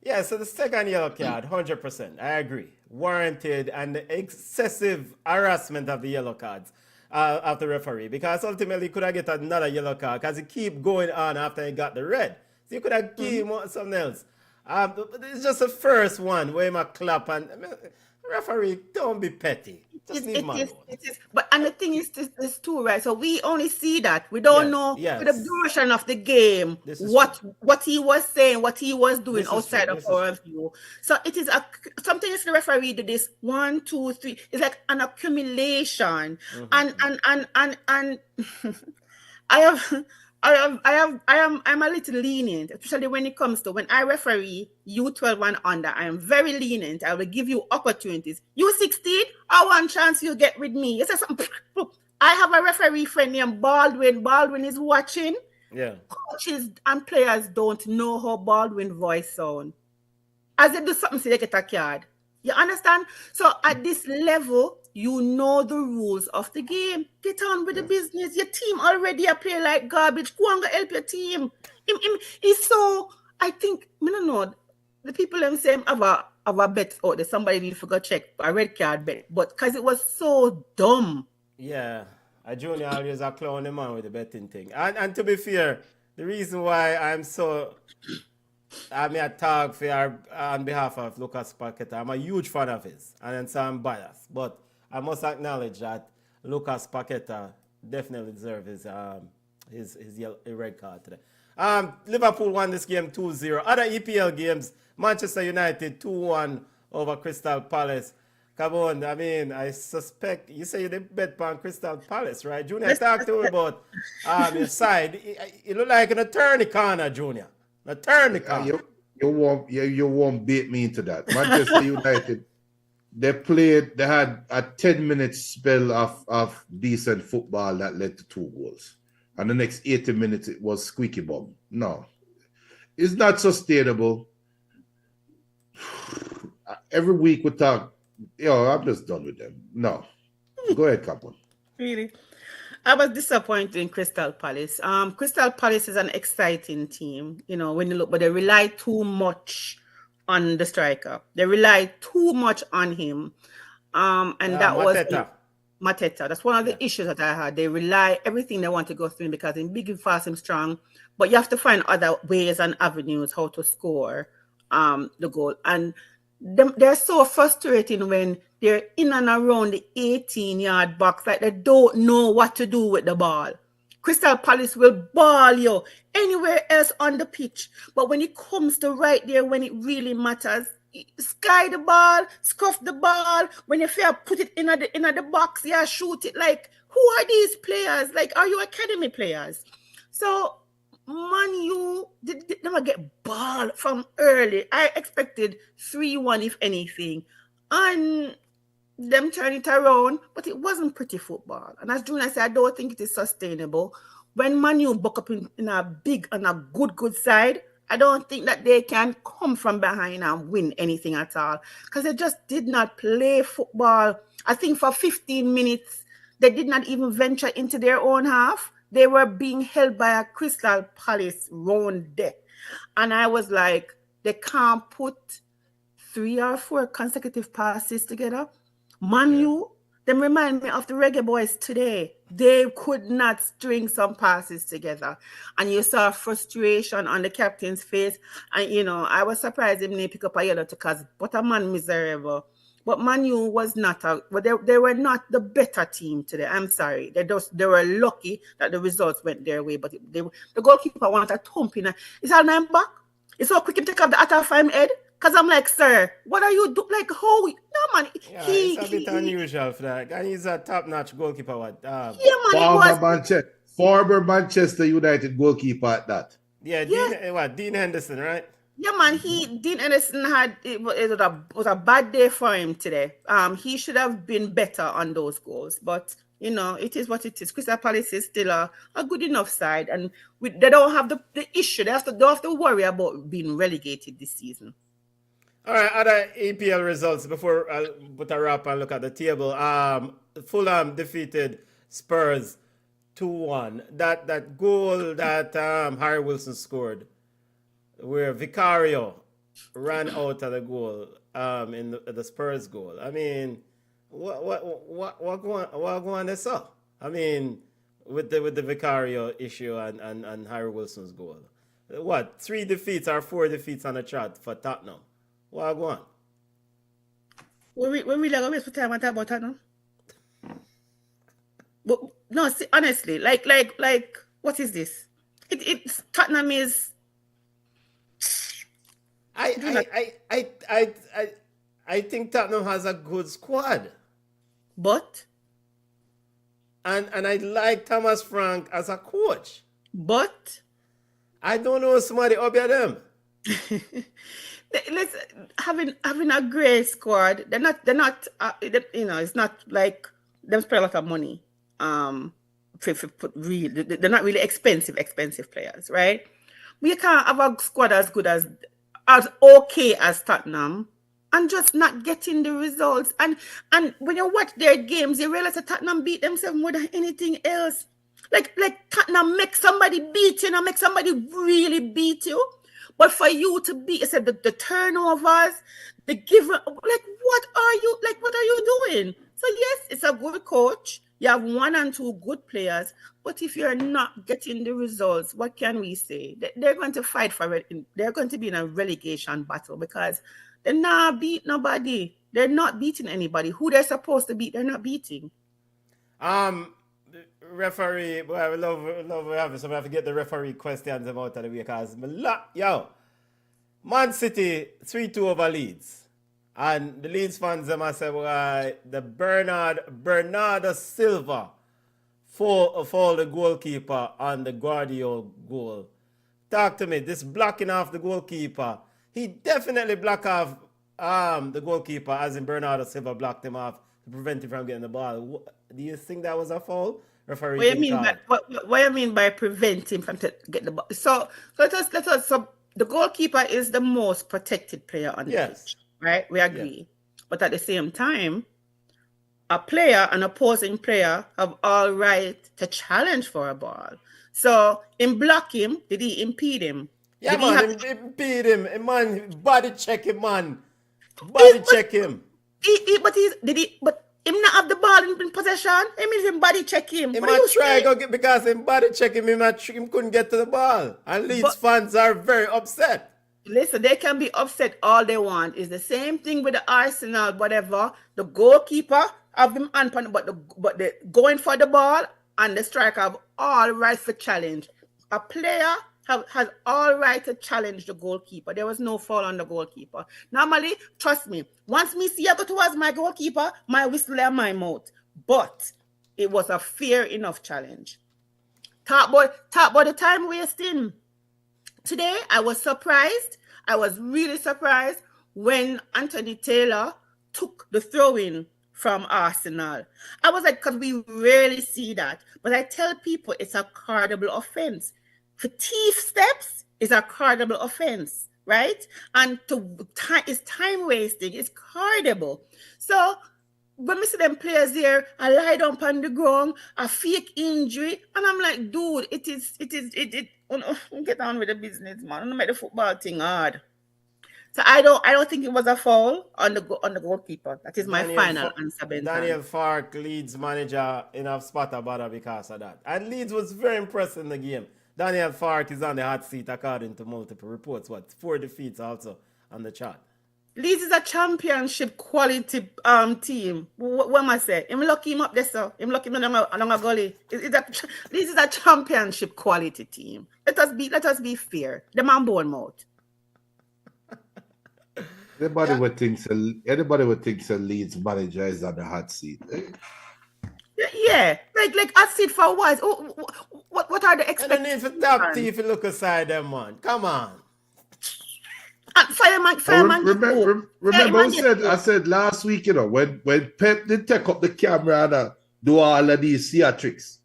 Yeah, so the second yellow card, 100%, I agree. Warranted, and the excessive harassment of the yellow cards of the referee, because ultimately he could have get another yellow card because he keep going on after he got the red. So you could have given him something else. It's just the first one where he might clap, and referee, don't be petty. Just leave him alone. It is. But and the thing is, this too, right? So we only see that. We don't know the duration of the game, what he was saying, what he was doing outside of our view. So it is something is the referee did this 1, 2, 3. It's like an accumulation, and I'm a little lenient, especially when it comes to when I referee U12 and under. I am very lenient. I will give you opportunities. U16, one chance you get with me. You say something. I have a referee friend named Baldwin. Baldwin is watching. Yeah. Coaches and players don't know how Baldwin voice sound. As they do something, say they get a card. You understand? So at this level, you know the rules of the game. Get on with the business. Your team already play like garbage. Go and help your team. He's so, I think, I don't know, the people them say have a bet out there. Somebody need to go check a red card bet. But because it was so dumb. Yeah. A junior always a clown the man with the betting thing. And to be fair, the reason why I'm a talk for on behalf of Lucas Paqueta. I'm a huge fan of his, and then some bias. But I must acknowledge that Lucas Paqueta definitely deserves his red card today. Liverpool won this game 2-0. Other EPL games, Manchester United 2-1 over Crystal Palace. Come on, I mean, I suspect you say you did bet on Crystal Palace, right? Junior, talk to me about your side. You look like an attorney corner, Junior. Attorney corner. You won't beat me into that. Manchester United, they had a 10-minute spell of decent football that led to 2 goals. And the next 80 minutes, it was squeaky bum. No. It's not sustainable. Every week we talk, I'm just done with them. No. Go ahead, Capone. Really? I was disappointed in Crystal Palace. Crystal Palace is an exciting team, when you look, but they rely too much on the striker. They rely too much on him. And that Mateta. was Mateta. That's one of the issues that I had. They rely everything they want to go through because in big and fast and strong, but you have to find other ways and avenues how to score the goal. And they're so frustrating when they're in and around the 18-yard box, like they don't know what to do with the ball. Crystal Palace will ball you anywhere else on the pitch, but when it comes to right there, when it really matters, sky the ball, scuff the ball. When you feel put it in the box, shoot it. Like, who are these players? Like, are you academy players? So Man U did never get ball from early. I expected 3-1 if anything. And them turn it around, but it wasn't pretty football. And as Junior said, I don't think it is sustainable. When Man U buck up in a big and a good side, I don't think that they can come from behind and win anything at all. Because they just did not play football. I think for 15 minutes, they did not even venture into their own half. They were being held by a Crystal Palace round there. And I was like, they can't put 3 or 4 consecutive passes together. Man U, them remind me of the Reggae Boys today. They could not string some passes together. And you saw frustration on the captain's face. And, you know, I was surprised him didn't pick up a yellow because, but a man miserable. But Man U was not they were not the better team today. I'm sorry. They were lucky that the results went their way. But the goalkeeper wanted a thump in. It's all 9 back. It's so quick him take up the attack for him head. Because I'm like, sir, what are you doing? Like, how? No, man. Yeah, it's a bit unusual for that. And he's a top-notch goalkeeper. Yeah, man. Former Manchester United goalkeeper at that. Yeah, Dean Henderson, right? Yeah, man. Dean Henderson it was a bad day for him today. He should have been better on those goals. But, you know, it is what it is. Crystal Palace is still a good enough side. And they don't have the issue. They don't have to worry about being relegated this season. All right, other EPL results before I put a wrap and look at the table. Fulham defeated Spurs 2-1. That goal that Harry Wilson scored, where Vicario ran out of the goal in the Spurs goal. I mean, what going this up? I mean, with the Vicario issue and Harry Wilson's goal. What, 3 defeats or 4 defeats on the trot for Tottenham? Well, go on. When we like waste time and talk about Tottenham. But no, see, honestly, like, what is this? It's Tottenham is. I think Tottenham has a good squad. But. And I like Thomas Frank as a coach. But. I don't know somebody up at them. Having a great squad, they're not you know, it's not like them spend a lot of money they're not really expensive players, right? We can't have a squad as good as okay as Tottenham and just not getting the results. And when you watch their games, you realize that Tottenham beat themselves more than anything else. Like Tottenham make somebody beat you, and make somebody really beat you. But for you to be, I said the turnovers, the given, like what are you doing? So yes, it's a good coach. You have 1 and 2 good players, but if you're not getting the results, what can we say? They're going to fight for it. They're going to be in a relegation battle because they're not beating nobody. They're not beating anybody. Who they're supposed to beat, they're not beating. Referee, boy, I love having some. I have to get the referee questions about the week because Man City 3-2 over Leeds, and the Leeds fans them say, well, the Bernardo Silva for the goalkeeper on the Guardiola goal. Talk to me. This blocking off the goalkeeper, he definitely blocked off the goalkeeper, as in Bernardo Silva blocked him off to prevent him from getting the ball. Do you think that was a foul? Referee, what you mean by prevent him from getting the ball? So let us. So the goalkeeper is the most protected player on the pitch, right? We agree. Yes. But at the same time, an opposing player, have all right to challenge for a ball. So in block him, did he impede him? Yeah, impede him. Man, body check him, man. Check him. But him not have the ball in possession. I mean, him body check him. He might try go get, because him body check him, him couldn't get to the ball. And Leeds fans are very upset. Listen, they can be upset all they want. It's the same thing with the Arsenal, whatever. The goalkeeper have him on, but the going for the ball and the striker have all right for challenge. A player has all right to challenge the goalkeeper. There was no foul on the goalkeeper. Normally, trust me, once me see I go towards my goalkeeper, my whistle in my mouth. But it was a fair enough challenge. Talk about the time wasting. Today, I was surprised. I was really surprised when Anthony Taylor took the throw-in from Arsenal. I was like, because we rarely see that. But I tell people it's a cardable offense. For thief steps is a cardable offense, right? And it's time wasting. It's cardable. So when we see them players there, I lie down on the ground, a fake injury, and I'm like, dude, it. Get on with the business, man. Don't make the football thing hard. So I don't think it was a foul on the goalkeeper. That is my final answer, Benton. Daniel Fark, Leeds manager, in a spot about because of that. And Leeds was very impressed in the game. Daniel Fark is on the hot seat according to multiple reports. 4 defeats also on the chart. Leeds is a championship quality team. What am I say? I'm lucky him up there, sir. I'm lucky him along a gully. Leeds is a championship quality team. Let us be fair. The man Bournemouth. Anybody would think a Leeds manager is on the hot seat. Yeah, like hot seat for what? What are the expectations? And if top if you look aside them, man. Come on. Fireman. Remember I said last week, when Pep did take up the camera and do all of these theatrics.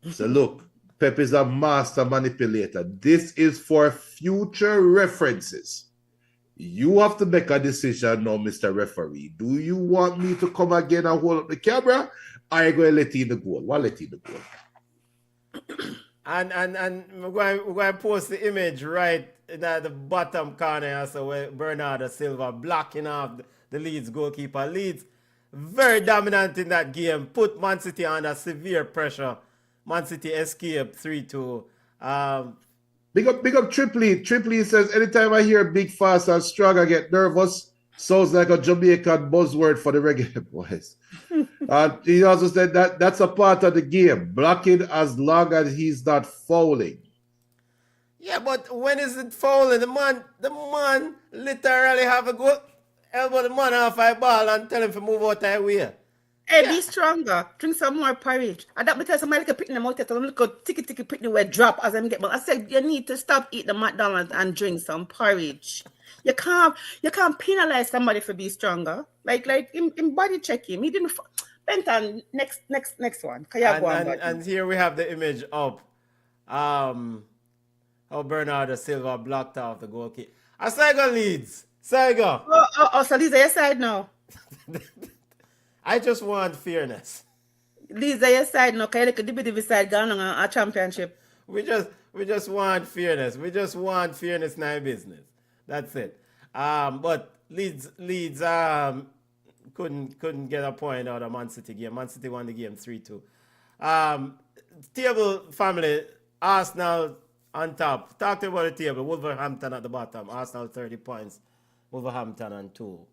So look, Pep is a master manipulator. This is for future references. You have to make a decision now, Mr. Referee. Do you want me to come again and hold up the camera? Or are you going to let in the goal? Well, let in the goal. And we're going to post the image right in the bottom corner so where Bernardo Silva blocking off the Leeds goalkeeper. Leeds very dominant in that game. Put Man City under severe pressure. Man City escaped 3-2. Big up Tripoli. Tripoli says, anytime I hear big, fast, and strong, I get nervous. Sounds like a Jamaican buzzword for the reggae boys. He also said that's a part of the game. Blocking as long as he's not fouling. Yeah, but when is it fouling? The man literally have a go elbow the man off a ball and tell him to move out that way. Hey, be stronger. Drink some more porridge. And that because somebody can pick them out there. I'm look at ticky pick the way drop as I'm get. But I said you need to stop eating the McDonald's and drink some porridge. You can't penalize somebody for being stronger. Like in body checking. He didn't. Benton, next one. And here we have the image of how Bernardo Silva blocked off the goalkeeper. Saigo Leeds. Saigo. So Leeds are your side now. I just want fairness. Leeds are your side now. Can you look at the BDV side going on a championship? We just want fairness. We just want fairness in our business. That's it. But Leeds couldn't get a point out of Man City game. Man City won the game 3-2. Table family, Arsenal on top. Talk to you about the table. Wolverhampton at the bottom. Arsenal 30 points. Wolverhampton on 2.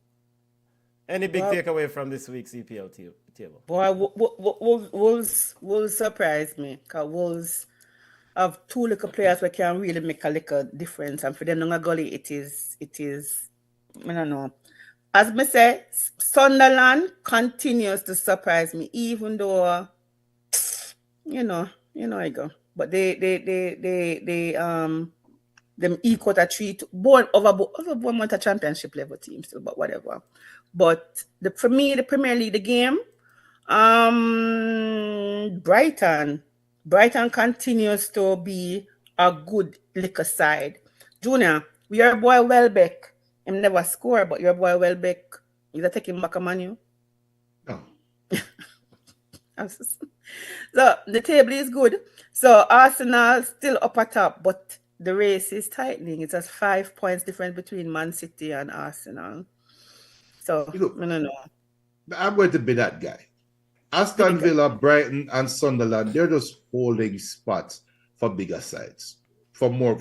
Any big takeaway from this week's EPL table? Boy, Wolves surprised me. Because Wolves have 2 little players that can really make a little difference. And for them, on a gully, it is, I don't know. As me say, Sunderland continues to surprise me, even though, you know I go. But they them equal to 3 born over Bournemouth a championship level team still, but whatever. But for me, the Premier League, the game, Brighton continues to be a good liquor side. Junior, your boy Welbeck, him never score, but your boy Welbeck, is that taking back a manu? No. So the table is good. So Arsenal still up at top, but the race is tightening. It's just 5 points difference between Man City and Arsenal. So, I don't know. I'm going to be that guy. Aston Villa, Brighton, and Sunderland, they're just holding spots for bigger sides. For more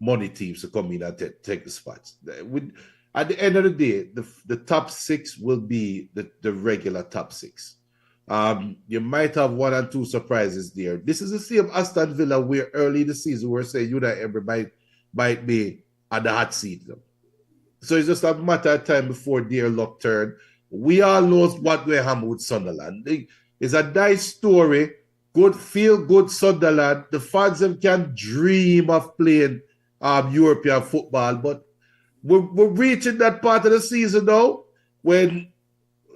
money teams to come in and take the spots. At the end of the day, the top 6 will be the regular top 6. You might have 1 and 2 surprises there. This is the same Aston Villa where early in the season we're saying everybody might be at the hot seat. So it's just a matter of time before their luck turn. We all know what will happen with Sunderland. It's a nice story. Good Sunderland. The fans can dream of playing European football, but we're reaching that part of the season now when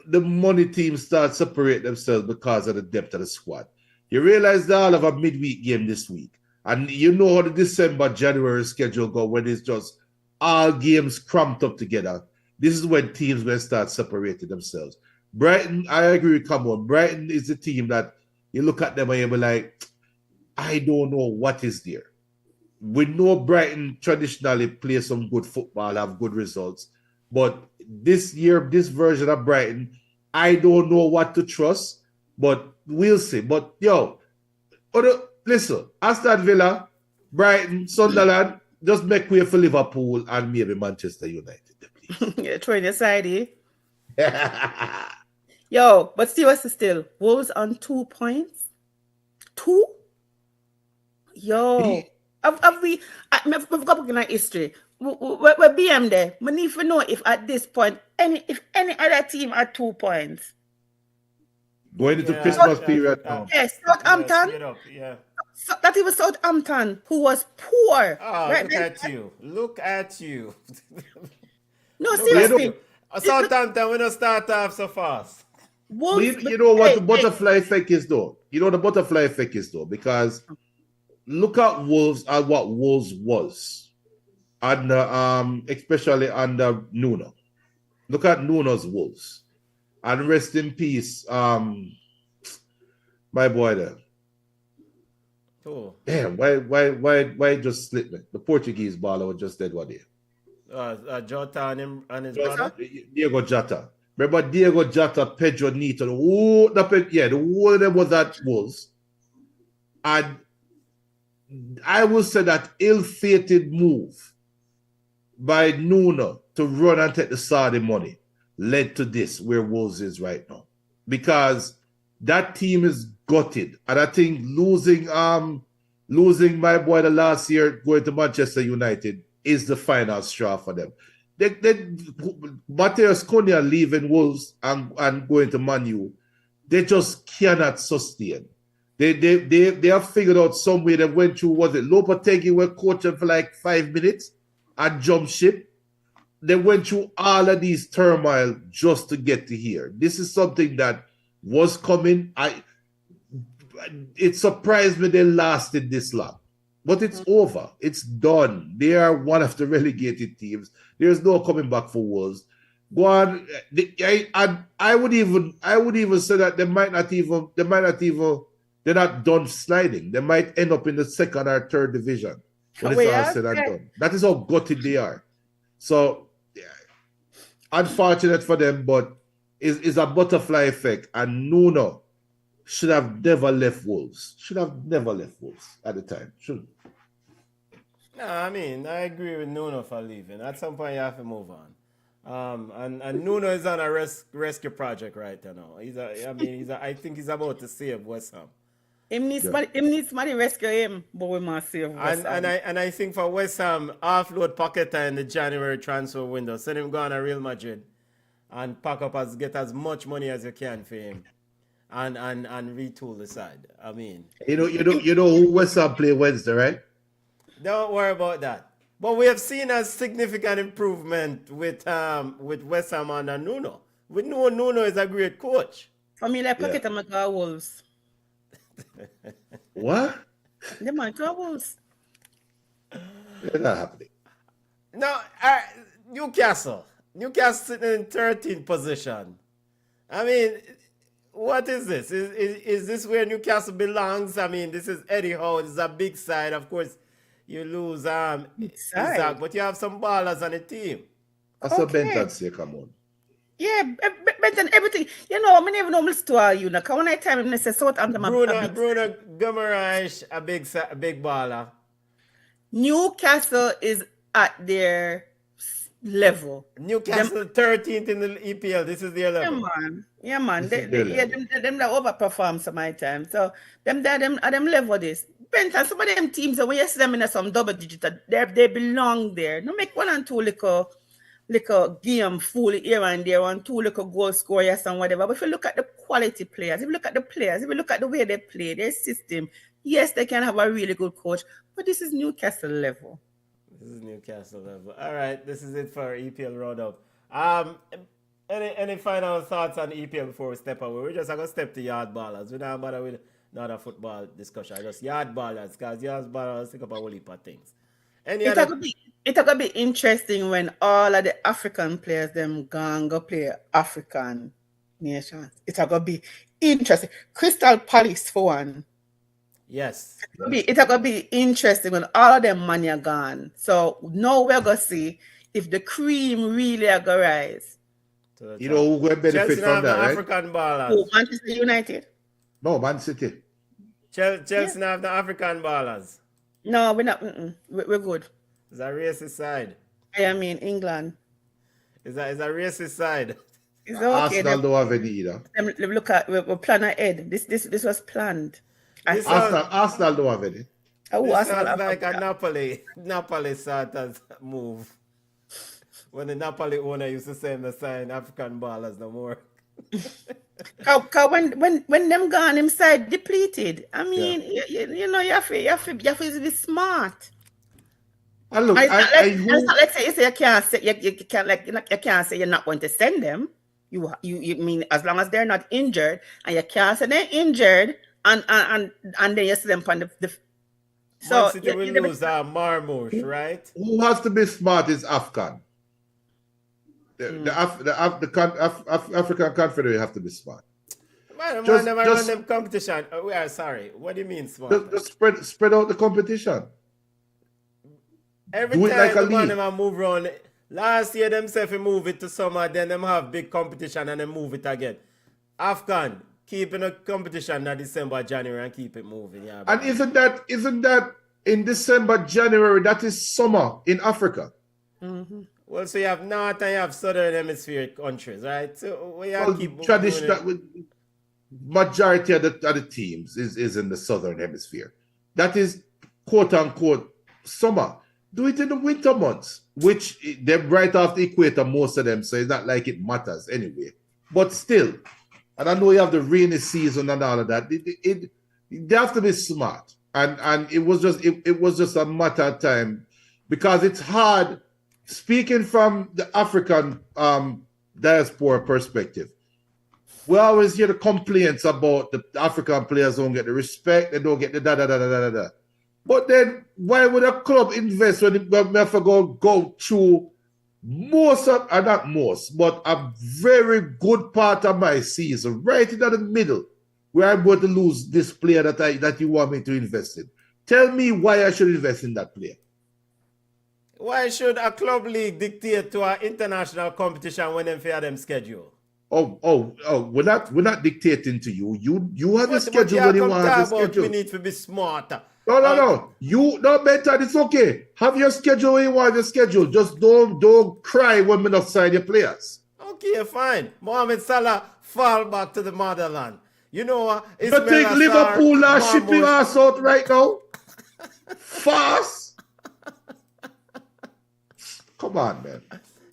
the money teams start separating themselves because of the depth of the squad. You realize they all have a midweek game this week. And you know how the December-January schedule go when it's just all games cramped up together. This is when teams will start separating themselves. Brighton, I agree with Cameron. Brighton is the team that you look at them and you be like, I don't know what is there. We know Brighton traditionally play some good football, have good results. But this year, this version of Brighton, I don't know what to trust, but we'll see. But listen, Aston Villa, Brighton, Sunderland, just make way for Liverpool and maybe Manchester United. You're throwing your side, Yo, but seriously still, Wolves on 2 points? 2? Yo. I've got looking at history. We're BM there. We need to know if at this point if any other team at 2 points. Going into Christmas period now. Yes, Southampton. So that it was Southampton who was poor. Oh, right? Look at you. No, seriously. Southampton, we don't start off so fast. Wolves, you know what the butterfly effect is though? Because look at Wolves and what Wolves was under especially under Nuno. Look at Nuno's Wolves. And rest in peace, my boy there. Oh. Damn, why just slip me? The Portuguese baller was just dead one day. Jota and his brother? Diego Jota. Remember Diego Jota, Pedro Neto, the whole of them was at Wolves. And I will say that ill-fated move by Nuno to run and take the Saudi money led to this where Wolves is right now. Because that team is gutted. And I think losing my boy the last year going to Manchester United is the final straw for them. Mateus Cunha leaving Wolves and going to Man U, they just cannot sustain. They have figured out some way. They went through, was it Lopetegui were coaching for like 5 minutes and jump ship. They went through all of these turmoil just to get to here. This is something that was coming. It surprised me they lasted this long. But it's over. It's done. They are one of the relegated teams. There's no coming back for Wolves. Go on. I would even say that they're not done sliding. They might end up in the second or third division when it's all said and done. That is how gutted they are. So, unfortunate for them, but it's a butterfly effect. And Nuno should have never left Wolves. At the time. Shouldn't. No, I mean, I agree with Nuno for leaving. At some point, you have to move on. And Nuno is on a rescue project right now. I think he's about to save West Ham. Him needs somebody rescue him, but we must save West Ham. And I think for West Ham, offload Paqueta in the January transfer window. Send him go on to Real Madrid and get as much money as you can for him. And retool the side. I mean, you know who West Ham play Wednesday, right? Don't worry about that. But we have seen a significant improvement with West Ham under Nuno. We know Nuno is a great coach. For me, like Paqueta McGraw Wolves. What? The McGraw Wolves. It's not happening. No, Newcastle sitting in 13th position. I mean, what is this? Is this where Newcastle belongs? I mean, this is Eddie Howe. This is a big side. Of course, you lose Isaac, but you have some ballers on the team. That's what Benton say, come on. Yeah, Benton, everything. You know, I never know listen to all you. Now, when I tell him, they say Southampton. Bruno Guimaraes, a big baller. Newcastle is at their level. Newcastle 13th in the EPL. This is their level. Yeah, man. Them that overperform some my time. So them level this. Benton, some of them teams, when you see them in some double digit, they belong there. No make 1 and 2 little game fool here and there, 1, 2 little goal scorers and whatever. But if you look at the quality players, if you look at the players, if you look at the way they play, their system, yes, they can have a really good coach, but this is Newcastle level. All right, this is it for EPL roundup. Any final thoughts on EPL before we step away? We're just going to step to Yawd Ballas. We're not bother with another football discussion. Just Yawd Ballas, because Yawd Ballas think about a whole heap of things. It's going to be interesting when all of the African players them go play African nations. It's going to be interesting. Crystal Palace for one. Yes. It's going to be interesting when all of them money are gone. So now we're going to see if the cream really are going to rise. You know who going to benefit from that, right? African ballers. Who, Manchester United? No, Man City. Chelsea have the African ballers. No, we're not. We're good. It's a racist side. I mean, England. It's a racist side. It's okay. Arsenal don't have any either. Look at we're plan ahead. This was planned. Arsenal don't have any. Oh, this Arsenal sounds like a Napoli sort of move. When the Napoli owner used to say the sign African ballers no more. when them gone inside depleted. I mean, you know, you have to be smart. And look, let's say you can't say you can't say you're not going to send them. You mean as long as they're not injured, and you can't say they're injured, and then you see them on the so City will lose Marmoush, right? Who has to be smart is Afghan. The African Confederation have to be smart. Man, never run them competition. We are sorry. What do you mean smart? Just spread out the competition. Every do time like the man them move around. Last year themself move it to summer, then them have big competition and then move it again. Afghan, keeping a competition in December, January and keep it moving. Yeah, and isn't that in December, January, that is summer in Africa? Mm-hmm. Well, so you have North and you have Southern Hemisphere countries, right? So we have keep traditional. Majority of the teams is in the Southern Hemisphere. That is quote unquote summer. Do it in the winter months, which they're right off the equator, most of them, so it's not like it matters anyway. But still, and I know you have the rainy season and all of that. They have to be smart, and it was just a matter of time, because it's hard. Speaking from the African diaspora perspective, we always hear the complaints about the African players don't get the respect, they don't get the da-da-da-da-da-da. But then, why would a club invest when they have to go through not most, but a very good part of my season, right in the middle, where I'm going to lose this player that you want me to invest in? Tell me why I should invest in that player. Why should a club league dictate to an international competition when they fear them schedule? We're not dictating to you. You have a schedule when you want to have a schedule. We need to be smarter. No. You no better. It's okay. Have your schedule when you want your schedule. Just don't cry when we not sign your players. Okay, fine. Mohamed Salah fall back to the motherland. You know, you take Liverpool and ship your ass out right now. Fast. Come on, man.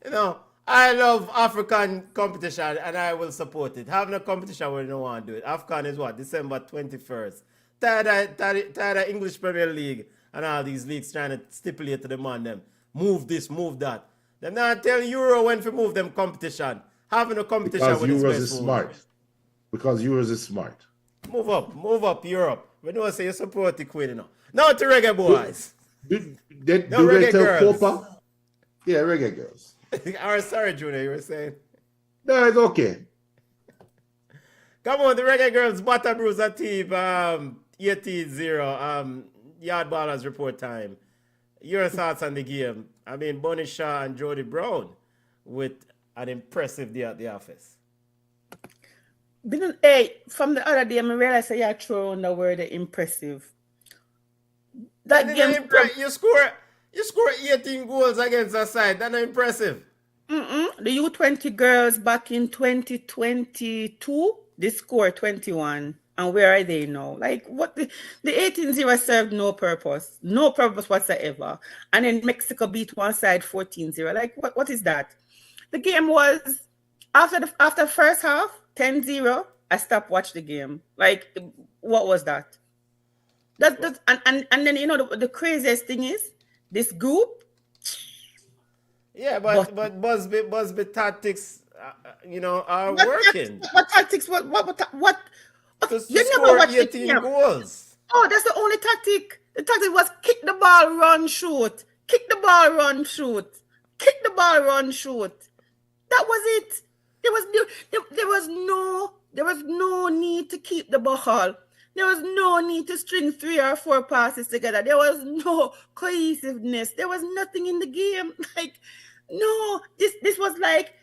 You know, I love African competition and I will support it. Having a competition where you don't want to do it. AFCON is what? December 21st. Tired of English Premier League and all these leagues trying to stipulate to the man them. Move this, move that. Them not tell Euro when to move them competition. Having a competition because when Euros it's is smart. Because Euros is smart. Move up, Europe. We know say you support the Queen, you know. Now to reggae boys. Do they tell Copa? Yeah, reggae girls. Sorry, Junior, you were saying? No, it's okay. Come on, the reggae girls, Butter Bruiser team, 18-0, Yawd Ballas report time. Your thoughts on the game? I mean, Bonnie Shaw and Jody Brown with an impressive day at the office. From the other day, I realized you thrown the word impressive. That game, you score 18 goals against a side. That's not impressive. The U20 girls back in 2022, they scored 21. And where are they now? Like, what? The 18-0 served no purpose whatsoever. And then Mexico beat one side 14-0. Like, what is that? The game was, after first half, 10-0, I stopped watching the game. Like, what was that? And then, you know, the craziest thing is, this group. Yeah, but Busby tactics, are working. What tactics? What? You never watched 18 goals. Oh, that's the only tactic. The tactic was kick the ball, run, shoot. Kick the ball, run, shoot. Kick the ball, run, shoot. That was it. There was was no need to keep the ball. There was no need to string 3 or 4 passes together. There was no cohesiveness. There was nothing in the game. Like, no, this was like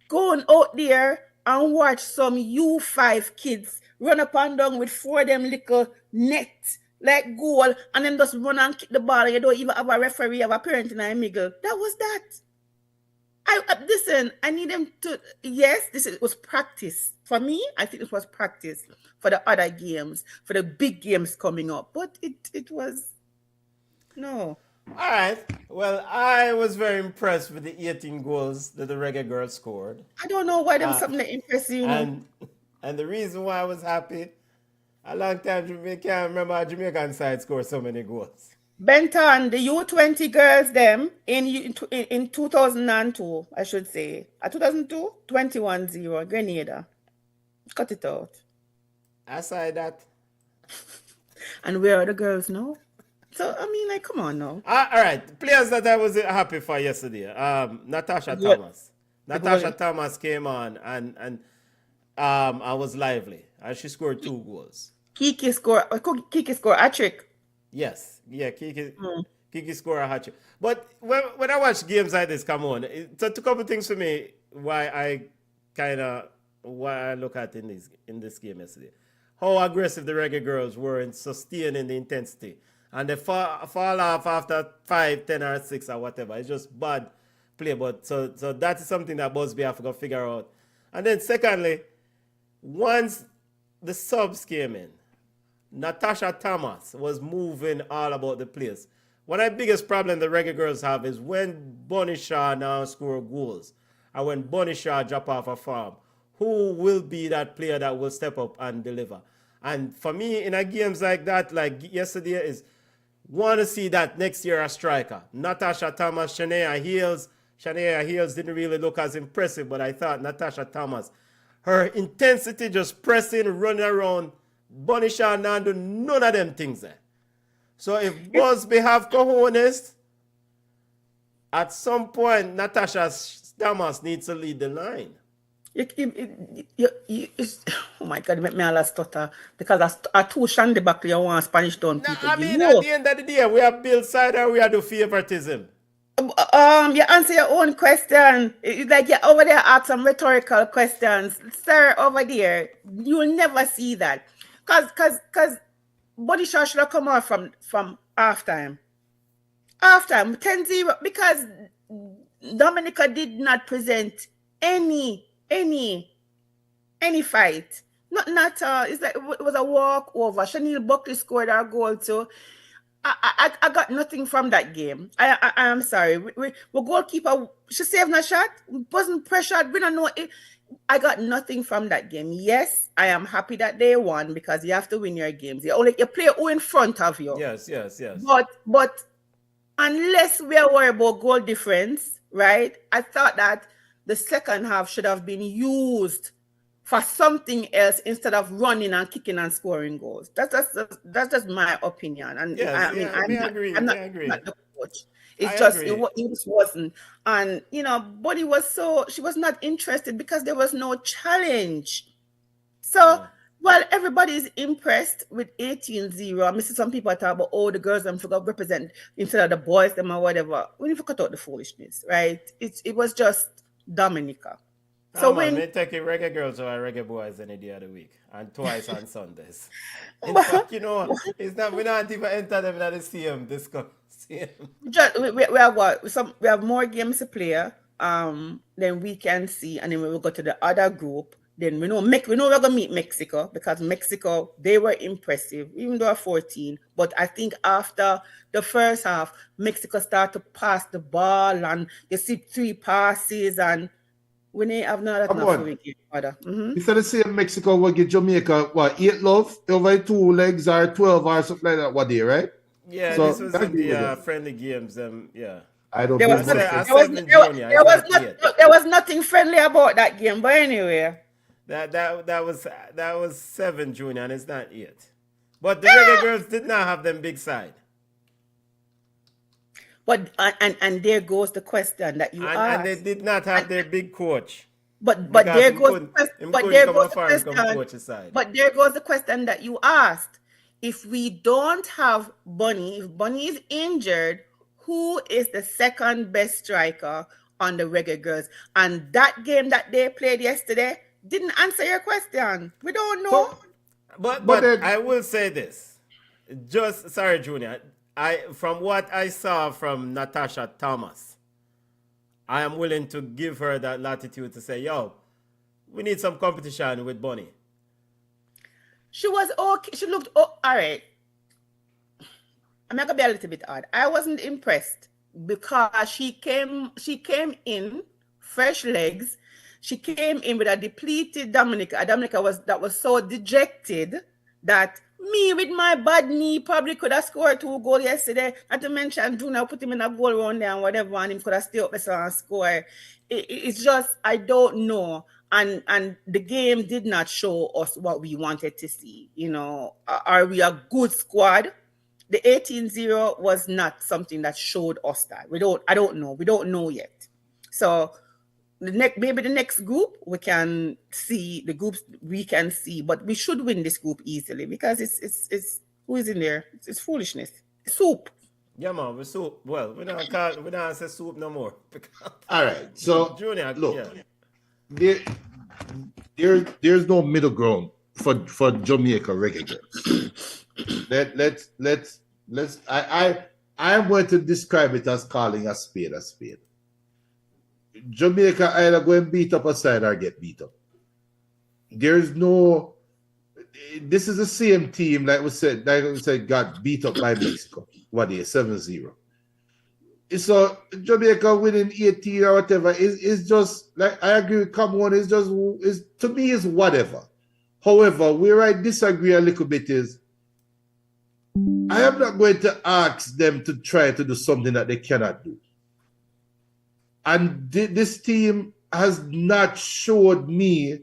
going out there and watch some U5 kids run up and down with 4 of them little nets like goal, and then just run and kick the ball, and you don't even have a referee, have a parent in a middle. That was that. Listen, I need them to, yes, it was practice. For me, I think it was practice for the other games, for the big games coming up. But it was, no. All right. Well, I was very impressed with the 18 goals that the Reggae girls scored. I don't know why there was something that impressed you. And the reason why I was happy, a long time I can't remember a Jamaican side scored so many goals. Benton, the U20 girls, them in 2002, I should say. 2002, 21-0, Grenada. Cut it out. Aside that. And where are the girls now? So, I mean, like, come on now. All right. Players that I was happy for yesterday. Natasha Thomas. Natasha Thomas came on and I was lively. And she scored 2 goals. Kiki scored a hat-trick. Yes. Yeah, Kiki scored a hat-trick. But when I watch games like this, come on, it's a couple things for me why I look at in this game yesterday. How aggressive the Reggae girls were in sustaining the intensity. And they fall off after 5, 10, or 6 or whatever. It's just bad play. But so that is something that Busby have to figure out. And then secondly, once the subs came in, Natasha Thomas was moving all about the place. One of the biggest problems the Reggae girls have is when Bunny Shaw now score goals, and when Bunny Shaw drop off a farm, who will be that player that will step up and deliver? And for me, in a games like that, like yesterday, is want to see that next year a striker. Natasha Thomas, Shania Hills. Shania Hills didn't really look as impressive, but I thought Natasha Thomas, her intensity just pressing, running around, Bunny Shaw now do none of them things there. So if Busby have cojones, at some point Natasha Thomas needs to lead the line. Oh my God, make me all stutter because I too shandy back you want Spanish down people. At the end of the day, we have Bill side or we have the favoritism. You answer your own question. It's like you're over there ask some rhetorical questions. Sir, over there, you'll never see that. Cause Body Shaw should have come out from halftime. Halftime, 10-0, because Dominica did not present any fight. It's like it was a walkover. Chanel Buckley scored our goal too. I got nothing from that game. I am sorry. We goalkeeper, she saved a shot, wasn't pressured. We don't know it. I got nothing from that game. Yes, I am happy that they won because you have to win your games. You play who in front of you. Yes. But unless we are worried about goal difference, right? I thought that the second half should have been used for something else instead of running and kicking and scoring goals. That's just my opinion. And yes, I'm not the coach. It just wasn't. And Buddy she was not interested because there was no challenge. So everybody's impressed with 18-0. I'm missing some people talk about the girls them forgot represent instead of the boys them or whatever. We need to cut out the foolishness, right? It was just Dominica. So when they take Reggae girls or Reggae boys any day of the week and twice on Sundays. In fact, it's not we not even enter them in the same discussion. We have what? We have more games to play. Then we can see, and then we will go to the other group. Then we know we're gonna meet Mexico because Mexico, they were impressive, even though 14. But I think after the first half, Mexico started to pass the ball, and you see 3 passes, and we need have not enough for game order. Instead of saying Mexico will get Jamaica 8 love over 2 legs or 12 or something like that. What day, right? Yeah, so this was in the friendly games. Yeah. I don't. There was nothing friendly about that game, but anyway. That was 7 junior and it's not 8. But the Reggae girls did not have them big side. But and there goes the question that you asked. And they did not have their big coach. But Because there him goes couldn't, him but couldn't there come goes up the far and come question. coach side. But there goes the question that you asked. If we don't have Bunny, if Bunny is injured, who is the second best striker on the Reggae Girls? And that game that they played yesterday didn't answer your question. We don't know. So, But but then, I will say this. Just sorry, Junior. From what I saw from Natasha Thomas, I am willing to give her that latitude to say, yo, we need some competition with Bunny. She was okay. She looked all right. I'm not gonna be a little bit odd. I wasn't impressed because she came in fresh legs. She came in with a depleted Dominica. Dominica was so dejected that me with my bad knee probably could have scored 2 goals yesterday. Not to mention Junior put him in a goal round there and whatever, and him could have stayed up there and score. It's just I don't know. And the game did not show us what we wanted to see. You know, are we a good squad? The 18-0 was not something that showed us that. I don't know. We don't know yet. So maybe the next group we can see, the groups we can see, but we should win this group easily because it's who is in there? It's foolishness. Soup. Yeah, man, we soup. Well, we don't say soup no more. all right. So, Junior, look, yeah. there's no middle ground for Jamaica Reggae Girls. let's. I am going to describe it as calling a spade a spade. Jamaica either go and beat up a side or get beat up. There's no. This is the same team like we said got beat up by Mexico. What is 7-0? So Jamaica winning 18 or whatever is just like I agree with Cameron. It's just to me is whatever. However, where I disagree a little bit is I am not going to ask them to try to do something that they cannot do. And this team has not showed me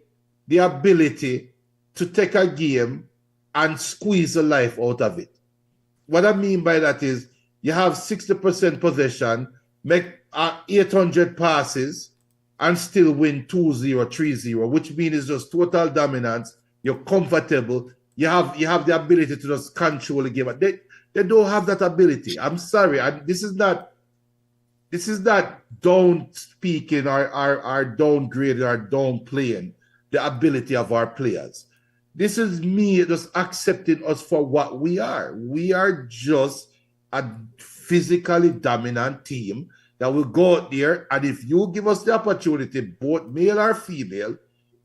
the ability to take a game and squeeze the life out of it. What I mean by that is you have 60% possession, make 800 passes, and still win 2-0, 3-0, which means it's just total dominance. You're comfortable. You have the ability to just control the game. They don't have that ability. I'm sorry. This is not down speaking or downgrading or downplaying the ability of our players. This is me just accepting us for what we are. We are just a physically dominant team that will go out there, and if you give us the opportunity, both male or female,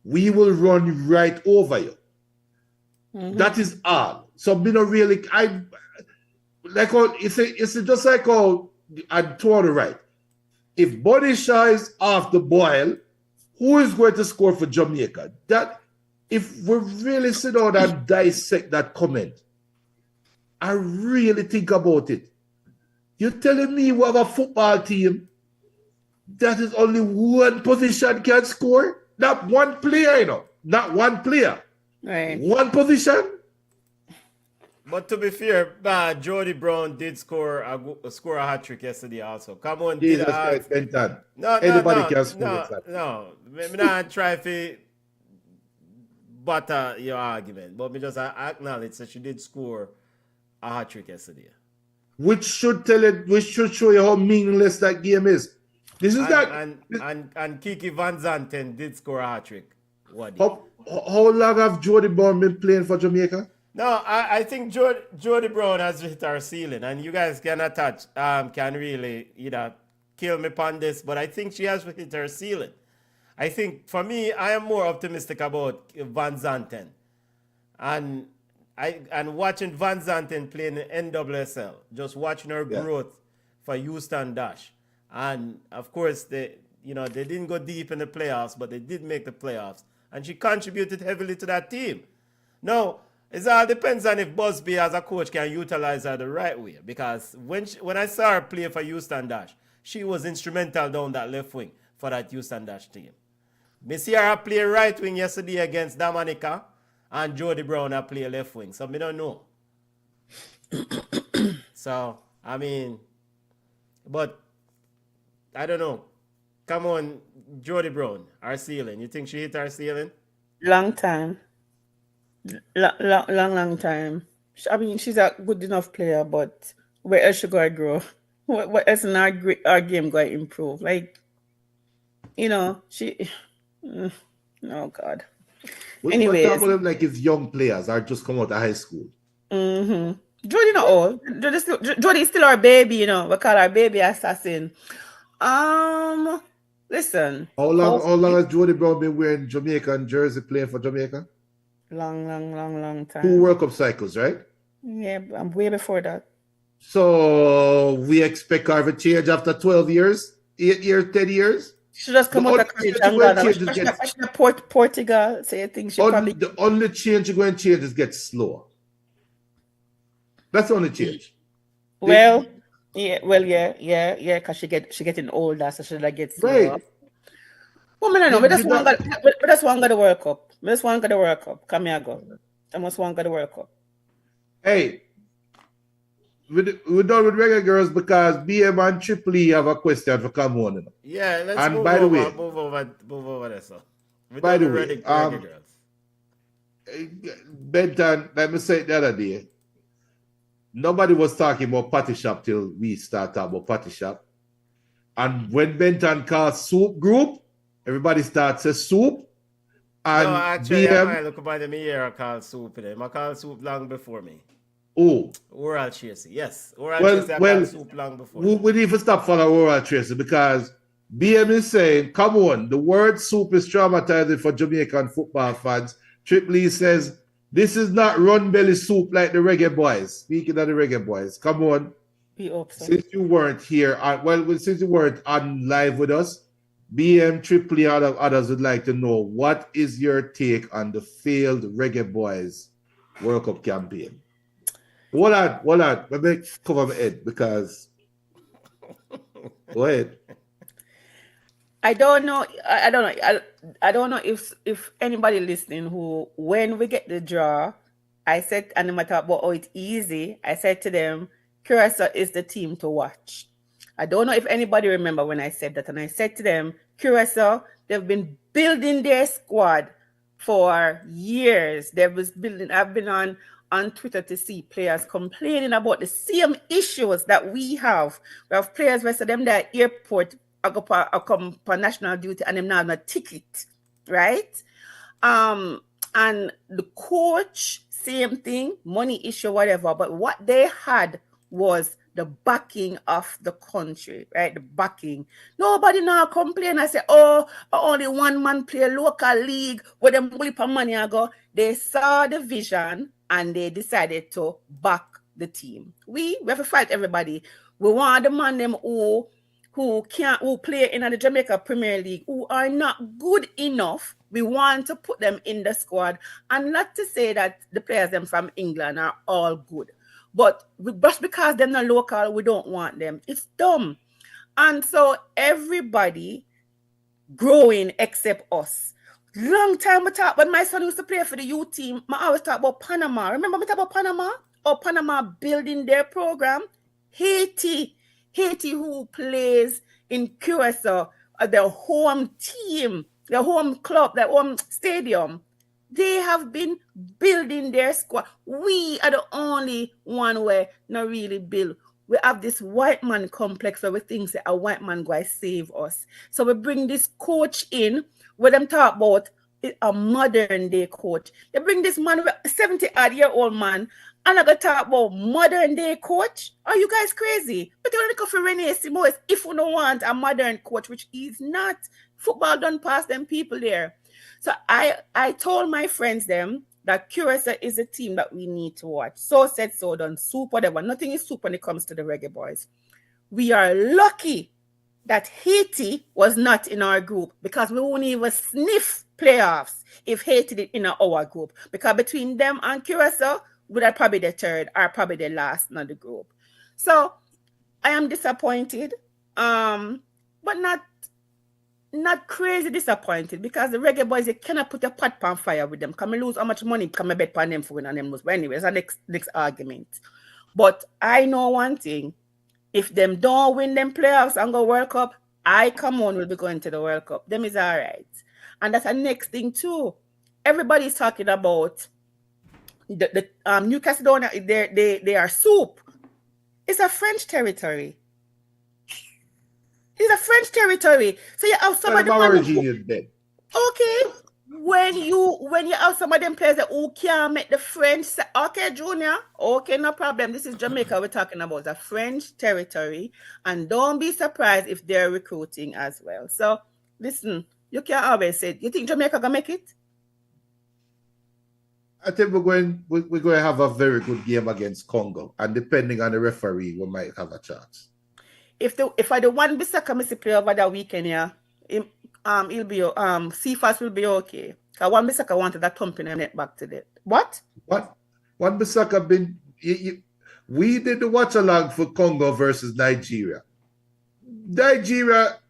we will run right over you. Mm-hmm. That is all. So me not really it's just like how and to the right. If Body Shaw is off the boil, who is going to score for Jamaica? That if we really sit down and dissect that comment, I really think about it. You're telling me we have a football team that is only one position can score? Not one player, Not one player. Right. One position. But to be fair, Jody Brown did score a hat trick yesterday also. Come on, Jesus Christ, Benton. No, Anybody can score. No. Me not try to butter your argument, but me just acknowledge that she did score a hat trick yesterday. Which should show you how meaningless that game is. This is and Kiki Van Zanten did score a hat trick. How long have Jody Brown been playing for Jamaica? No, I think Jody Brown has hit her ceiling, and you guys can really kill me upon this, but I think she has hit her ceiling. I think for me, I am more optimistic about Van Zanten, and watching Van Zanten play in the NWSL, just watching her growth for Houston Dash, and of course they didn't go deep in the playoffs, but they did make the playoffs, and she contributed heavily to that team. Now, it all depends on if Busby as a coach can utilize her the right way. Because when I saw her play for Houston Dash, she was instrumental down that left wing for that Houston Dash team. Me see her play right wing yesterday against Dominica, and Jody Brown play left wing. So me don't know. So, I mean, but I don't know. Come on, Jody Brown, our ceiling. You think she hit our ceiling? Long time. Long time. I mean, she's a good enough player, but where else she gonna grow? What else in our game gonna improve? Like, she. Oh God. What Anyways, about them like it's young players or just come out of high school? Jody not old. Jody's still our baby, We call our baby assassin. Listen. How long has Jody Brown been wearing Jamaican jersey playing for Jamaica? Long time. 2 World Cup cycles, right? Yeah, I'm way before that. So we expect her to change after 12 years, 8 years, 10 years. She just come out of college and go to Portugal. So you think she probably... The only change you're going to change is get slower. That's the only change. Yeah, because she getting older, so she like get slower. Right. Well, I don't know. We just want to the World Cup. We just want to the World Cup. Come here, go. I must want to the World Cup. Hey, we're done with regular girls because BM and Triple E have a question for come on. Yeah, let's and move by the way, move over there, so. By the way, regular girls. Benton, let me say it the other day. Nobody was talking about Patty Shop till we start talking about Patty Shop. And when Benton called Soup Group, everybody starts a soup. And no, actually, BM, I look about them here, I call Soup them. I call Soup long before me. Oh. Oral Tracy, yes. Tracy, I call Soup long before we need to stop following Oral Tracy because BM is saying, come on, the word soup is traumatizing for Jamaican football fans. Triple E says, this is not run belly soup like the Reggae Boys. Speaking of the Reggae Boys, come on. Since you weren't here, since you weren't on live with us, BM, Triple E, and others would like to know, what is your take on the failed Reggae Boys World Cup campaign? Hold on. Let me cover my head because... Go ahead. I don't know. I don't know if anybody listening who, when we get the draw, I said, and no matter about how it's easy, I said to them, Curacao is the team to watch. I don't know if anybody remember when I said that, and I said to them, Curacao, they've been building their squad for years. I've been on Twitter to see players complaining about the same issues that we have. We have players who say them that airport I come for national duty and them not have a ticket, right? And the coach, same thing, money issue, whatever. But what they had was the backing of the country, right? The backing. Nobody now complain. I say, only one man play local league where them bully for money I go. They saw the vision and they decided to back the team. We have to fight everybody. We want the man them who play in the Jamaica Premier League, who are not good enough. We want to put them in the squad. And not to say that the players them from England are all good. But just because they're not local, we don't want them. It's dumb. And so everybody growing except us. Long time we talk, when my son used to play for the youth team, I always talk about Panama. Remember me talk about Panama? Or Panama building their program? Haiti who plays in Curacao, their home team, their home club, their home stadium, they have been building their squad. We are the only one where not really build. We have this white man complex where we think that a white man going to save us. So we bring this coach in, where them talk about a modern day coach. They bring this man, 70-odd-year-old man, and I got to talk about modern day coach. Are you guys crazy? But you only go for Rene Simoes if you don't want a modern coach, which is not. Football don't pass them people there. So I told my friends them that Curacao is a team that we need to watch. So said, so done, soup, whatever. Nothing is soup when it comes to the Reggae Boys. We are lucky that Haiti was not in our group because we wouldn't even sniff playoffs if Haiti did in our group. Because between them and Curacao, would have probably the third or probably the last in the group. So I am disappointed, but not crazy disappointed because the Reggae Boys, you cannot put a pot on fire with them. Can we lose how much money? Can we bet on them for win and them lose? But anyway, that's the next argument. But I know one thing. If them don't win them playoffs and go World Cup, Cameroon will be going to the World Cup. Them is all right. And that's the next thing too. Everybody's talking about the New Caledonia. They are soup. It's a French territory. It's a French territory. So you have some of the okay. When you have some of them players that who can't make the French, okay, Junior, okay, no problem. This is Jamaica we're talking about, the French territory, and don't be surprised if they're recruiting as well. So listen, you can't always say, you think Jamaica gonna make it? I think we're going to have a very good game against Congo, and depending on the referee, we might have a chance. If I the one Bissaka Missy play over that weekend, yeah, he'll be CFAS will be okay. Cause one Bissaka wanted that thumping and net back to that. What? One Bissaka been we did the watch along for Congo versus Nigeria. Nigeria,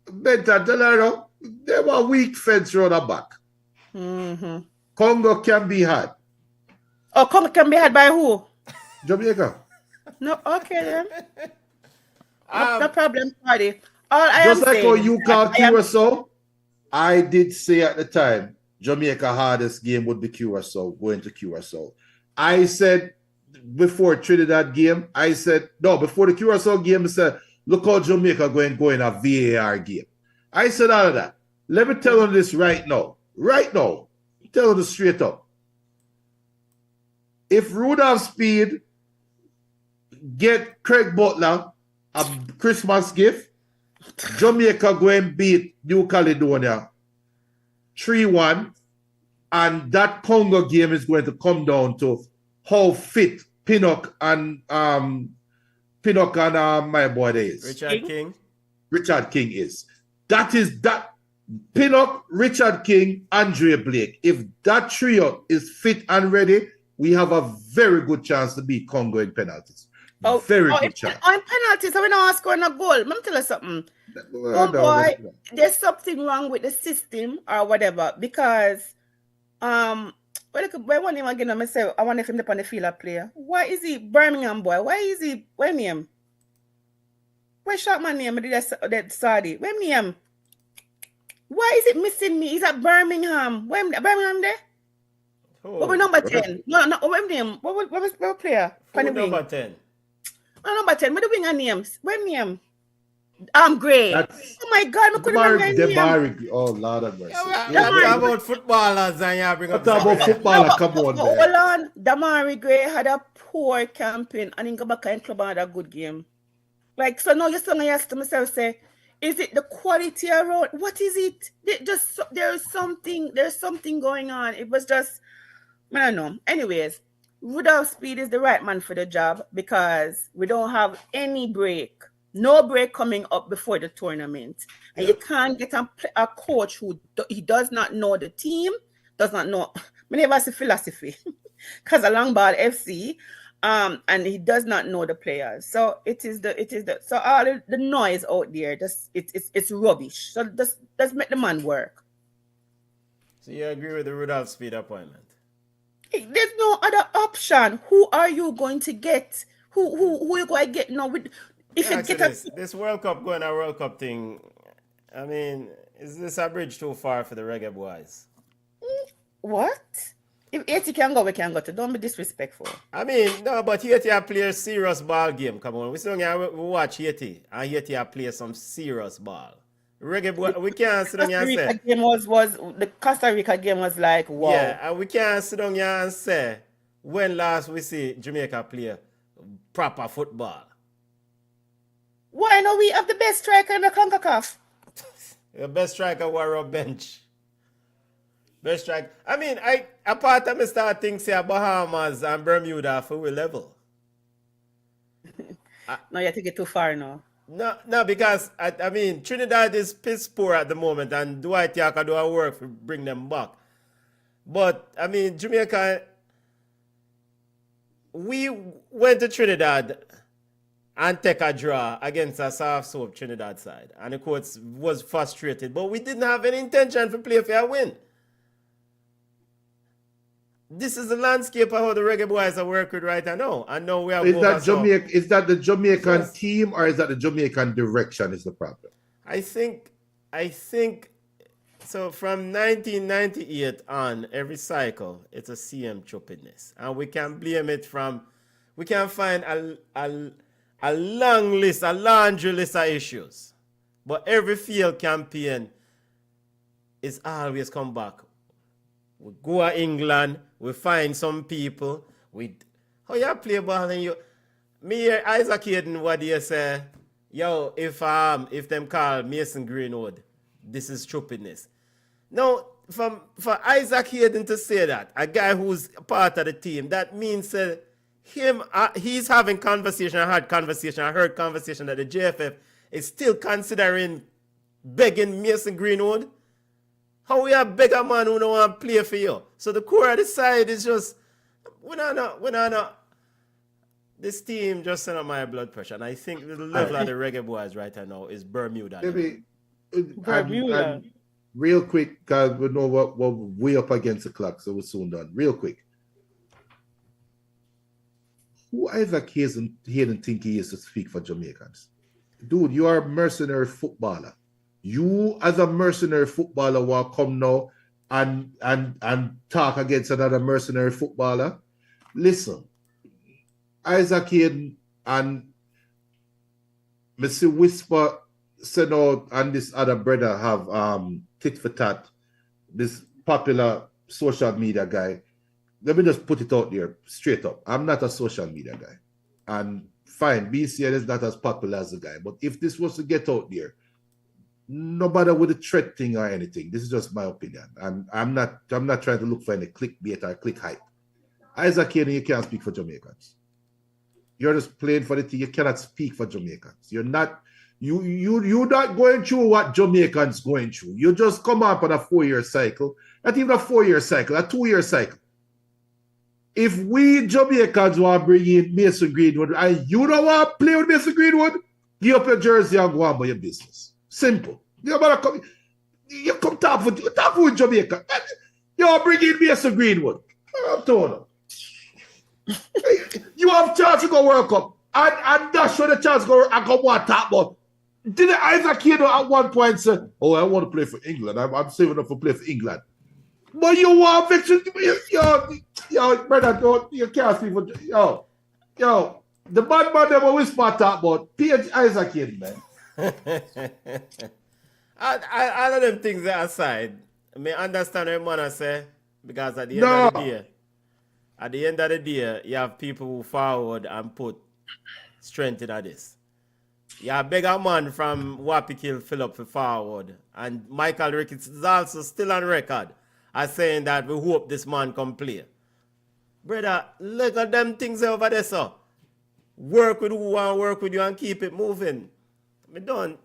Benta Delano, they were weak fence round the back. Mm-hmm. Congo can be had. Oh, Congo can be had by who? Jamaica. No, okay then. No problem, party. All I just am like saying, how you call Curacao, I did say at the time, Jamaica hardest game would be Curacao, going to Curacao. I said before Trinidad game, before the Curacao game, I said, look how Jamaica going a VAR game. I said all of that. Let me tell you this right now. Right now. Tell you this straight up. If Rudolph Speed get Craig Butler a Christmas gift, Jamaica go and beat New Caledonia 3-1, and that Congo game is going to come down to how fit Pinnock and my boy is. Richard King is. That is that Pinnock, Richard King, Andre Blake. If that trio is fit and ready, we have a very good chance to beat Congo in penalties. Very good chance. On penalties, I will not score a goal. Let me tell you something. Boy, there's something wrong with the system or whatever, because when one name again, I say I want him up on the field of player. Why is he Birmingham boy? Why is he name? Why shot my name? That Saudi. Where name? Why is it missing me? Is that Birmingham? Where Birmingham there? Oh. What was number 10? No, what name? What was player? Number 10. No, number 10. What the winger names? Where name? Gray. Oh my God, I couldn't remember name. Oh, Lord of mercy. Yeah, about footballers and you bring up about footballer. Come on, man. Hold on. Damari Gray had a poor campaign and in Gabaka and club had a good game. Like, so now you're saying, I asked myself, say, is it the quality around? What is it? There's something going on. It was just, I don't know. Anyways, Rudolph Speed is the right man for the job because we don't have any break. No break coming up before the tournament. And you can't get a coach who he does not know the team, does not know many of us philosophy. Because a long ball FC, and he does not know the players. So so all the noise out there, it's rubbish. So let's make the man work. So you agree with the Rudolph Speed appointment? There's no other option. Who are you going to get? Who you going to get now? If you get this World Cup going a World Cup thing, I mean, is this a bridge too far for the reggae boys? What? If Haiti can go, we can go to. Don't be disrespectful. I mean, no, but Haiti play a serious ball game. Come on, we watch Haiti, and Haiti play some serious ball. Reggae boy, we can't sit down here and say. The Costa Rica game was like, wow. Yeah, and we can't sit down here and say when last we see Jamaica play proper football. Why not we have the best striker in the CONCACAF? The best striker were on bench. Best strike. I mean, apart of me start thinking say Bahamas and Bermuda for we level. No, you take it too far now. No, because I mean Trinidad is piss poor at the moment, and Dwight Yaka do our work to bring them back. But I mean Jamaica, we went to Trinidad and take a draw against a soft soap Trinidad side, and the coach was frustrated. But we didn't have any intention to play for a win. This is the landscape of how the reggae boys are working right now. And now we are is that the Jamaican team or is that the Jamaican direction is the problem? I think so from 1998 on, every cycle, it's a CM choppiness. And we can blame it from, we can find a long list, a laundry list of issues. But every field campaign is always come back. We go to England, we find some people, how you play ball and you, me hear Isaac Hayden, what do you say? Yo, if them call Mason Greenwood, this is stupidness. Now, for Isaac Hayden to say that, a guy who's part of the team, that means he's having conversation, I heard conversation that the JFF is still considering begging Mason Greenwood. How we have beg a man who don't want to play for you? So the core of the side is just, we don't know. This team just sent up my blood pressure, and I think the level of the reggae boys right now is Bermuda. Maybe, Bermuda. and real quick, because we know what we're way up against the clock, so we're soon done. Real quick. Who Isaac Hayden think he is to speak for Jamaicans? Dude, you are a mercenary footballer. You, as a mercenary footballer, will come now and talk against another mercenary footballer. Listen, Isaac Hayden and Mr. Whisper said out and this other brother have tit for tat, this popular social media guy. Let me just put it out there straight up. I'm not a social media guy. And fine, BCN is not as popular as the guy. But if this was to get out there, nobody with a threat thing or anything. This is just my opinion. And I'm not trying to look for any clickbait or click hype. Isaac Hayden, you can't speak for Jamaicans. You're just playing for the team. You cannot speak for Jamaicans. You're not going through what Jamaicans going through. You just come up on a 4-year cycle. Not even a 4-year cycle, a 2-year cycle. If we Jamaicans want to bring in Mason Greenwood and you don't want to play with Mason Greenwood, give up your jersey and go on by your business. Simple. You come talk with Jamaica. You bring in Mason Greenwood. I'm telling you. You have chance to go World Cup. And that's where the chance to go and come one top. But didn't Isaac Hayden at one point say, oh, I want to play for England. I'm saving up for play for England. But you want victory. Yo, brother, you can't speak for yo. The bad man never whisper talk about P.H. Isaac Hayden, man. All of them things aside, I mean, understand what man say, because at the end of the day, you have people who forward and put strength into this. You have a bigger man from Wapikil Philip for forward, and Michael Ricketts is also still on record as saying that we hope this man can play. Brother, look at them things over there, sir. Work with who want to work with you and keep it moving. I don't.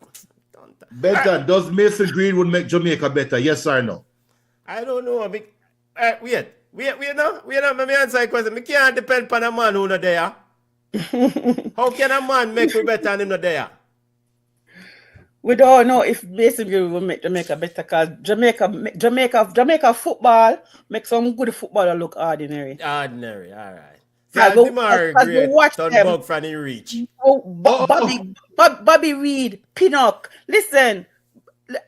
Benton, does Mason Greenwood make Jamaica better? Yes or no? I don't know. Wait. Let me answer the question. I can't depend on a man who's not there. How can a man make me better than him not there? We don't know if Mason Greenwood will make Jamaica better, because Jamaica football makes some good footballer look ordinary. Ordinary, all right. As we watch them, bug from the reach. Bobby Reed, Pinnock. Listen,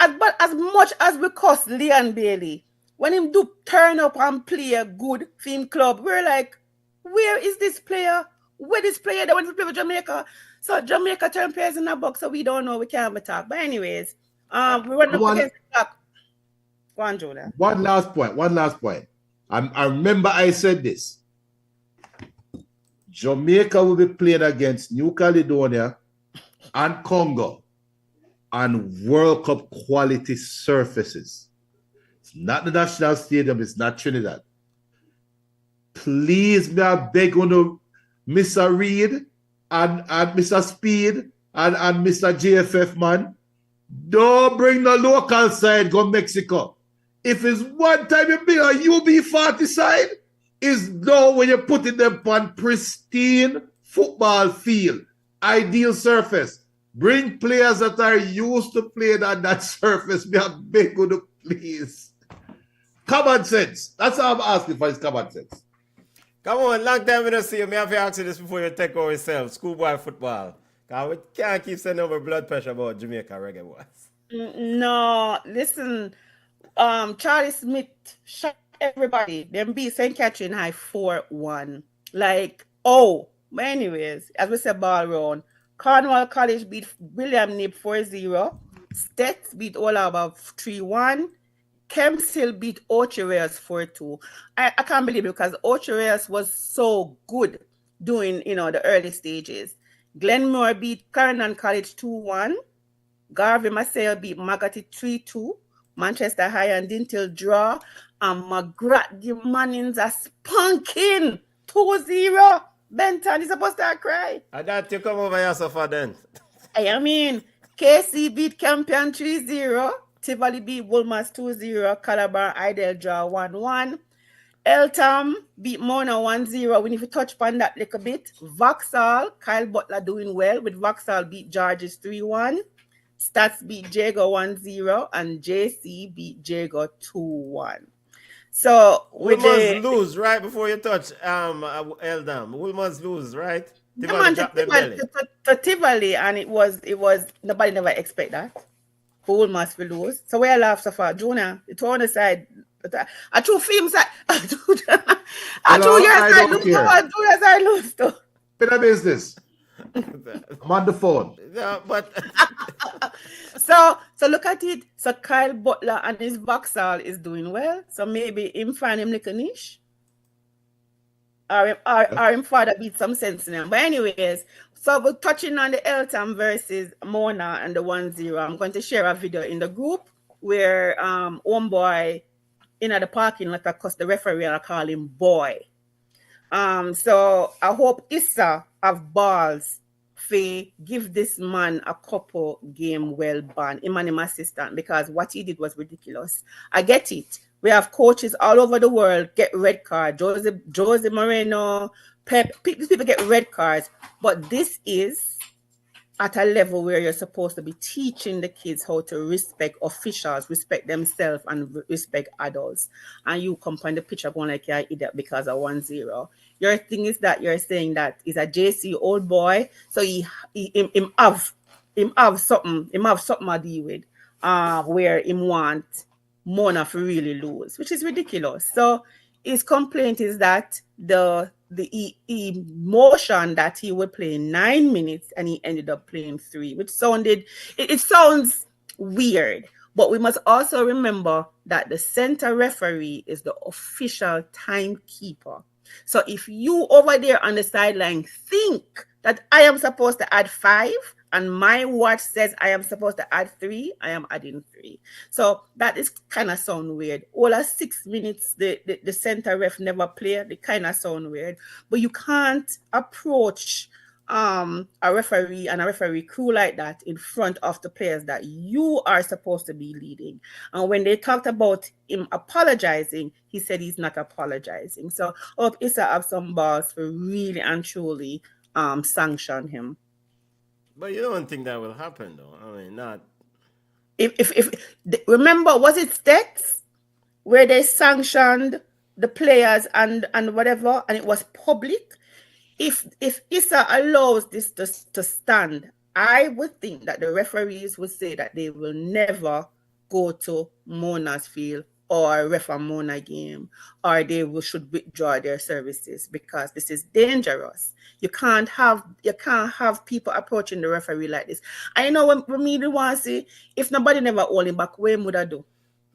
as much as we cost Leon Bailey, when him do turn up and play a good team club, we're like, where is this player? Where this player that wants to play for Jamaica? So Jamaica turn players in the box, so we don't know. We can't talk. But anyways, we run up against the clock. Go on, Julia. One last point. I remember I said this. Jamaica will be playing against New Caledonia and Congo on World Cup quality surfaces. It's not the national stadium, it's not Trinidad. Please, may I beg on to Mr. Reed and Mr. Speed and Mr. JFF, man. Don't bring the local side, go Mexico. If it's one time you be a UB40 side, is now when you're putting them on pristine football field, ideal surface. Bring players that are used to playing on that surface. Be a big good, please. Common sense. That's all I'm asking for, is common sense. Come on, long time we don't see you. Me have to ask you this before you take over yourself. Schoolboy football. We can't keep sending over blood pressure about Jamaica reggae boys. No, listen. Charlie Smith shot everybody. Them beat St. Catherine High 4-1. Like, oh. But anyways, as we said, ball round. Cornwall College beat William Nib 4-0. Stets beat Olaba 3-1. Kemps Hill beat Ochereas 4-2. I can't believe it because Ochereas was so good doing, the early stages. Glenmore beat Clarendon College 2-1. Garvey Marseille beat Magatti 3-2. Manchester High and Dintil draw. And McGrath, the Mannings are spunking 2-0. Benton is supposed to cry. And that you come over here so far then. I mean, KC beat Campion 3-0. Tivoli beat Woolmans 2-0. Calabar Idle draw 1-1. Eltham beat Mona 1-0. We need to touch upon that little bit. Vauxhall, Kyle Butler doing well with Vauxhall beat Georges 3-1. Stats beat Jago 1-0 and JC beat Jago 2-1. So we must lose right before you touch Eldam. We must lose, right? To Tivoli, and it was nobody never expect that. Who must we lose? So we laugh so far. Junior, it's on the side. I true films that I lose too. Bit of business. I'm on the phone. Yeah, but so look at it. So Kyle Butler and his Vauxhall is doing well. So maybe him find him like a niche. Or him father beat some sense in him. But anyways, so we're touching on the Eltham versus Mona and the 1-0. I'm going to share a video in the group where homeboy in the parking lot across the referee and I call him boy. So I hope Issa have balls for give this man a couple game well ban, him and him assistant, because what he did was ridiculous. I get it. We have coaches all over the world get red card. Jose Moreno, Pep, these people get red cards, but this is at a level where you're supposed to be teaching the kids how to respect officials, respect themselves, and respect adults. And you come on the picture going like you're idiot because of 1-0. Your thing is that you're saying that he's a JC old boy, so he have something to deal with, where him want Mona to really lose, which is ridiculous. So his complaint is that the emotion that he would play 9 minutes and he ended up playing 3, which it sounds weird. But we must also remember that the center referee is the official timekeeper. So if you over there on the sideline think that I am supposed to add 5 and my watch says I am supposed to add 3, I am adding 3. So that is kind of sound weird. All 6 minutes, the center ref never played. They kind of sound weird. But you can't approach a referee and a referee crew like that in front of the players that you are supposed to be leading. And when they talked about him apologizing, he said he's not apologizing. So I hope Issa have some balls for really and truly sanction him. But you don't think that will happen, though? I mean, not. If remember, was it Stets where they sanctioned the players and whatever, and it was public? If Issa allows this to stand, I would think that the referees would say that they will never go to Mona's field or ref a Mona game, or they should withdraw their services because this is dangerous. You can't have people approaching the referee like this. I know when me want to see if nobody never hold him back, what would I do?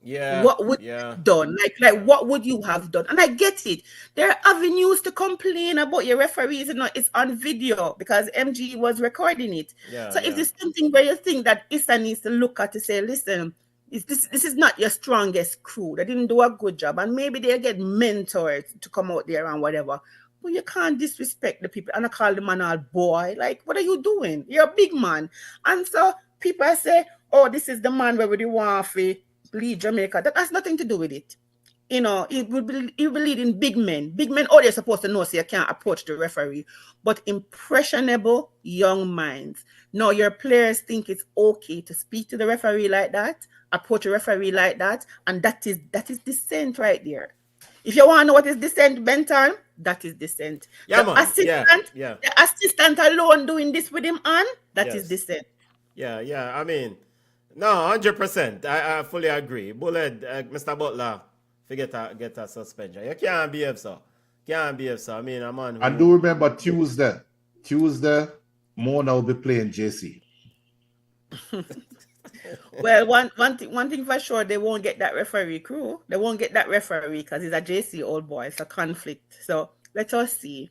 Yeah. What would you have done? Like what would you have done? And I get it. There are avenues to complain about your referees, it's on video because MG was recording it. Yeah, so if there's something where you think that Issa needs to look at to say, listen, this is not your strongest crew. They didn't do a good job. And maybe they get mentors to come out there and whatever. But you can't disrespect the people. And I call the man all boy. Like, what are you doing? You're a big man. And so people say, oh, this is the man where we want to lead Jamaica. That has nothing to do with it. It will be leading big men. Big men, they're supposed to know so you can't approach the referee. But impressionable young minds. Now, your players think it's okay to speak to the referee like that, approach a referee like that, and that is dissent right there. If you want to know what is dissent, Benton, that is dissent. Yeah, the assistant alone doing this with him on, That is dissent. Yeah. I mean, no, 100%. I fully agree. Bullet, Mr. Butler, get a suspension. You can't behave so. I mean, a man who... And do remember Tuesday, Mona will be playing JC. Well, one thing for sure, they won't get that referee crew. They won't get that referee because he's a JC old boy. It's a conflict. So let us see.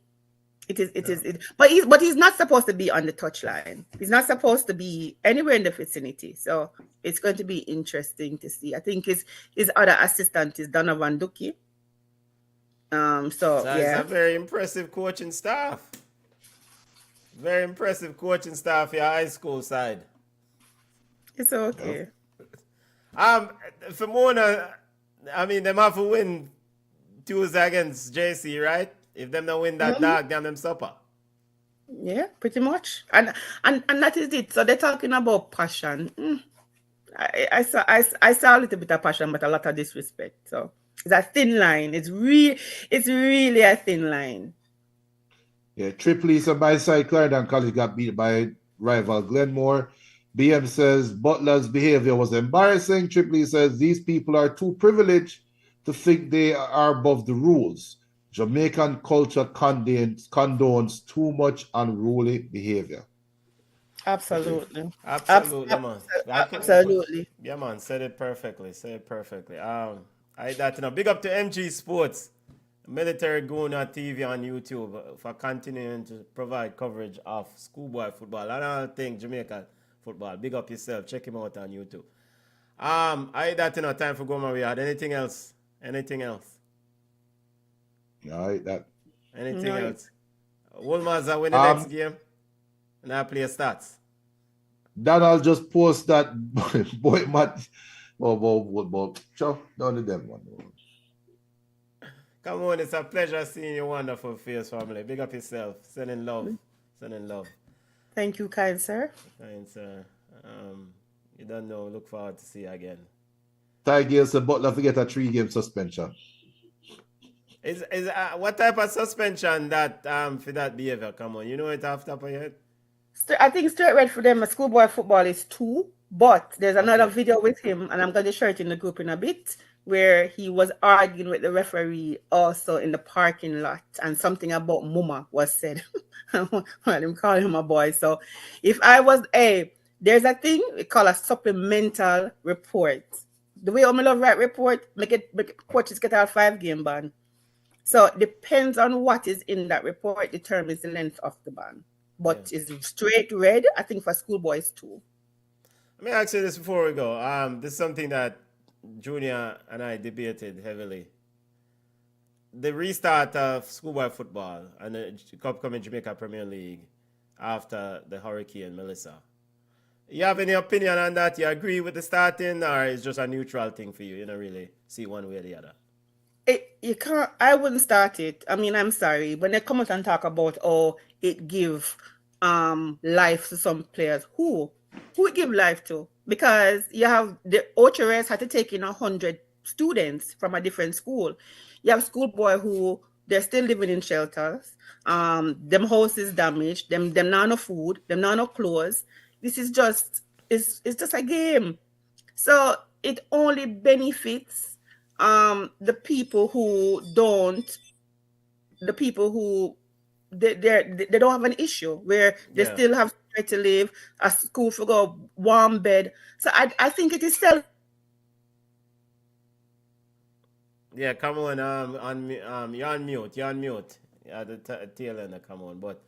But he's not supposed to be on the touchline. He's not supposed to be anywhere in the vicinity. So it's going to be interesting to see. I think his other assistant is Donovan Ducky. It's a very impressive coaching staff. Very impressive coaching staff for your high school side. It's okay. For Mona, I mean, them have to win Tuesday against JC, right? If them don't win that dog, damn them supper. Yeah, pretty much. And that is it. So they're talking about passion. I saw a little bit of passion, but a lot of disrespect. So it's a thin line. It's really a thin line. Yeah, Tripoli's and my side, Clarendon College got beat by rival Glenmore. BM says Butler's behavior was embarrassing. Tripoli says these people are too privileged to think they are above the rules. Jamaican culture condones too much unruly behavior. Absolutely. Okay. Absolutely, man. Absolutely. Yeah, man. Said it perfectly. Big up to MG Sports, Military Guna TV on YouTube for continuing to provide coverage of schoolboy football and all things Jamaican football. Big up yourself. Check him out on YouTube. Time for go, Maria. Anything else? Anything else? Anything else? Wolmers are winning the next game. And I play stats. Donald just post that boy match. Sure, none of them one. Come on, it's a pleasure seeing your wonderful face, family. Big up yourself. Sending love. Thank you, kind sir. Kind sir. You don't know. Look forward to see you again. Tigers and Butler forget a 3-game suspension. Is what type of suspension that for that behavior? Come on, you know it off the top of your head? I think straight red for them. Schoolboy football is 2, but there's another video with him, and I'm going to share it in the group in a bit, where he was arguing with the referee also in the parking lot, and something about mama was said. Well, I'm calling him a boy. So if I was there's a thing we call a supplemental report. The way I'm love right report, make coaches get a 5-game ban. So it depends on what is in that report, determines the length of the ban. But it's straight red, I think, for schoolboys too. Let me ask you this before we go. This is something that Junior and I debated heavily. The restart of schoolboy football and the upcoming Jamaica Premier League after the Hurricane Melissa. You have any opinion on that? You agree with the starting, or is it just a neutral thing for you? You don't really see one way or the other. You can't. I wouldn't start it. I mean, I'm sorry. When they come out and talk about it give life to some players, who it give life to? Because you have the Ochres had to take in 100 students from a different school. You have schoolboy who they're still living in shelters. Them house is damaged. Them not no food. Them not no clothes. This is just it's just a game. So it only benefits the people who don't. The people who they don't have an issue where they still have to live, a school for go, warm bed. So I think it is self. Yeah, come on, you're on mute. Yeah, the tail end, come on, but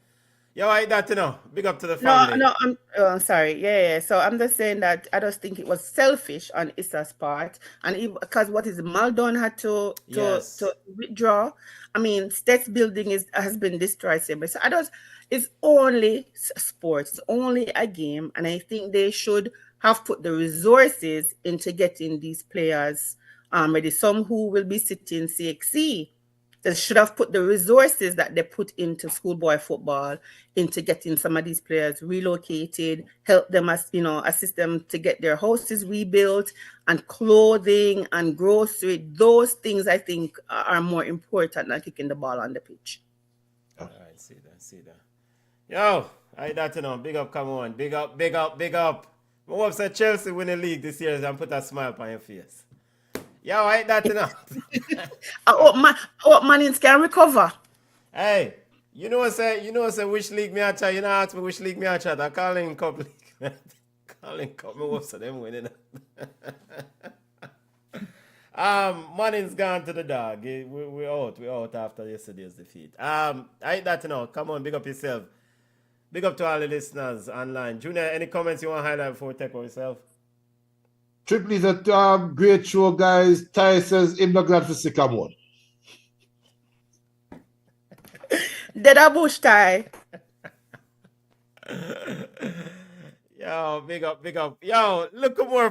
yeah, I that big up to the family. No, I'm sorry. Yeah. So I'm just saying that I just think it was selfish on Issa's part, and because what is Maldon had to withdraw. I mean, State's building has been destroyed. So it's only sports, it's only a game, and I think they should have put the resources into getting these players ready. Some who will be sitting CXC. They should have put the resources that they put into schoolboy football into getting some of these players relocated, help them assist them to get their houses rebuilt, and clothing and grocery. Those things I think are more important than kicking the ball on the pitch. All right, see that. Yo, I that you know. Big up, come on. Big up, big up, big up. I hope that Chelsea win the league this year and put a smile on your face. Yeah, I that you know. I hope Mannings can recover. Hey, you know say which league me a chat. You know ask me which league me a chat. I call in cup league. Calling cup me hope so them winning. Manning's gone to the dog. We're out after yesterday's defeat. I ain't that you know. Come on, big up yourself. Big up to all the listeners online. Junior, any comments you want to highlight before we take over yourself? Triple is a great show, guys. Ty says him not glad for see come on. Dead a bush tie. Yo, big up. Yo, look more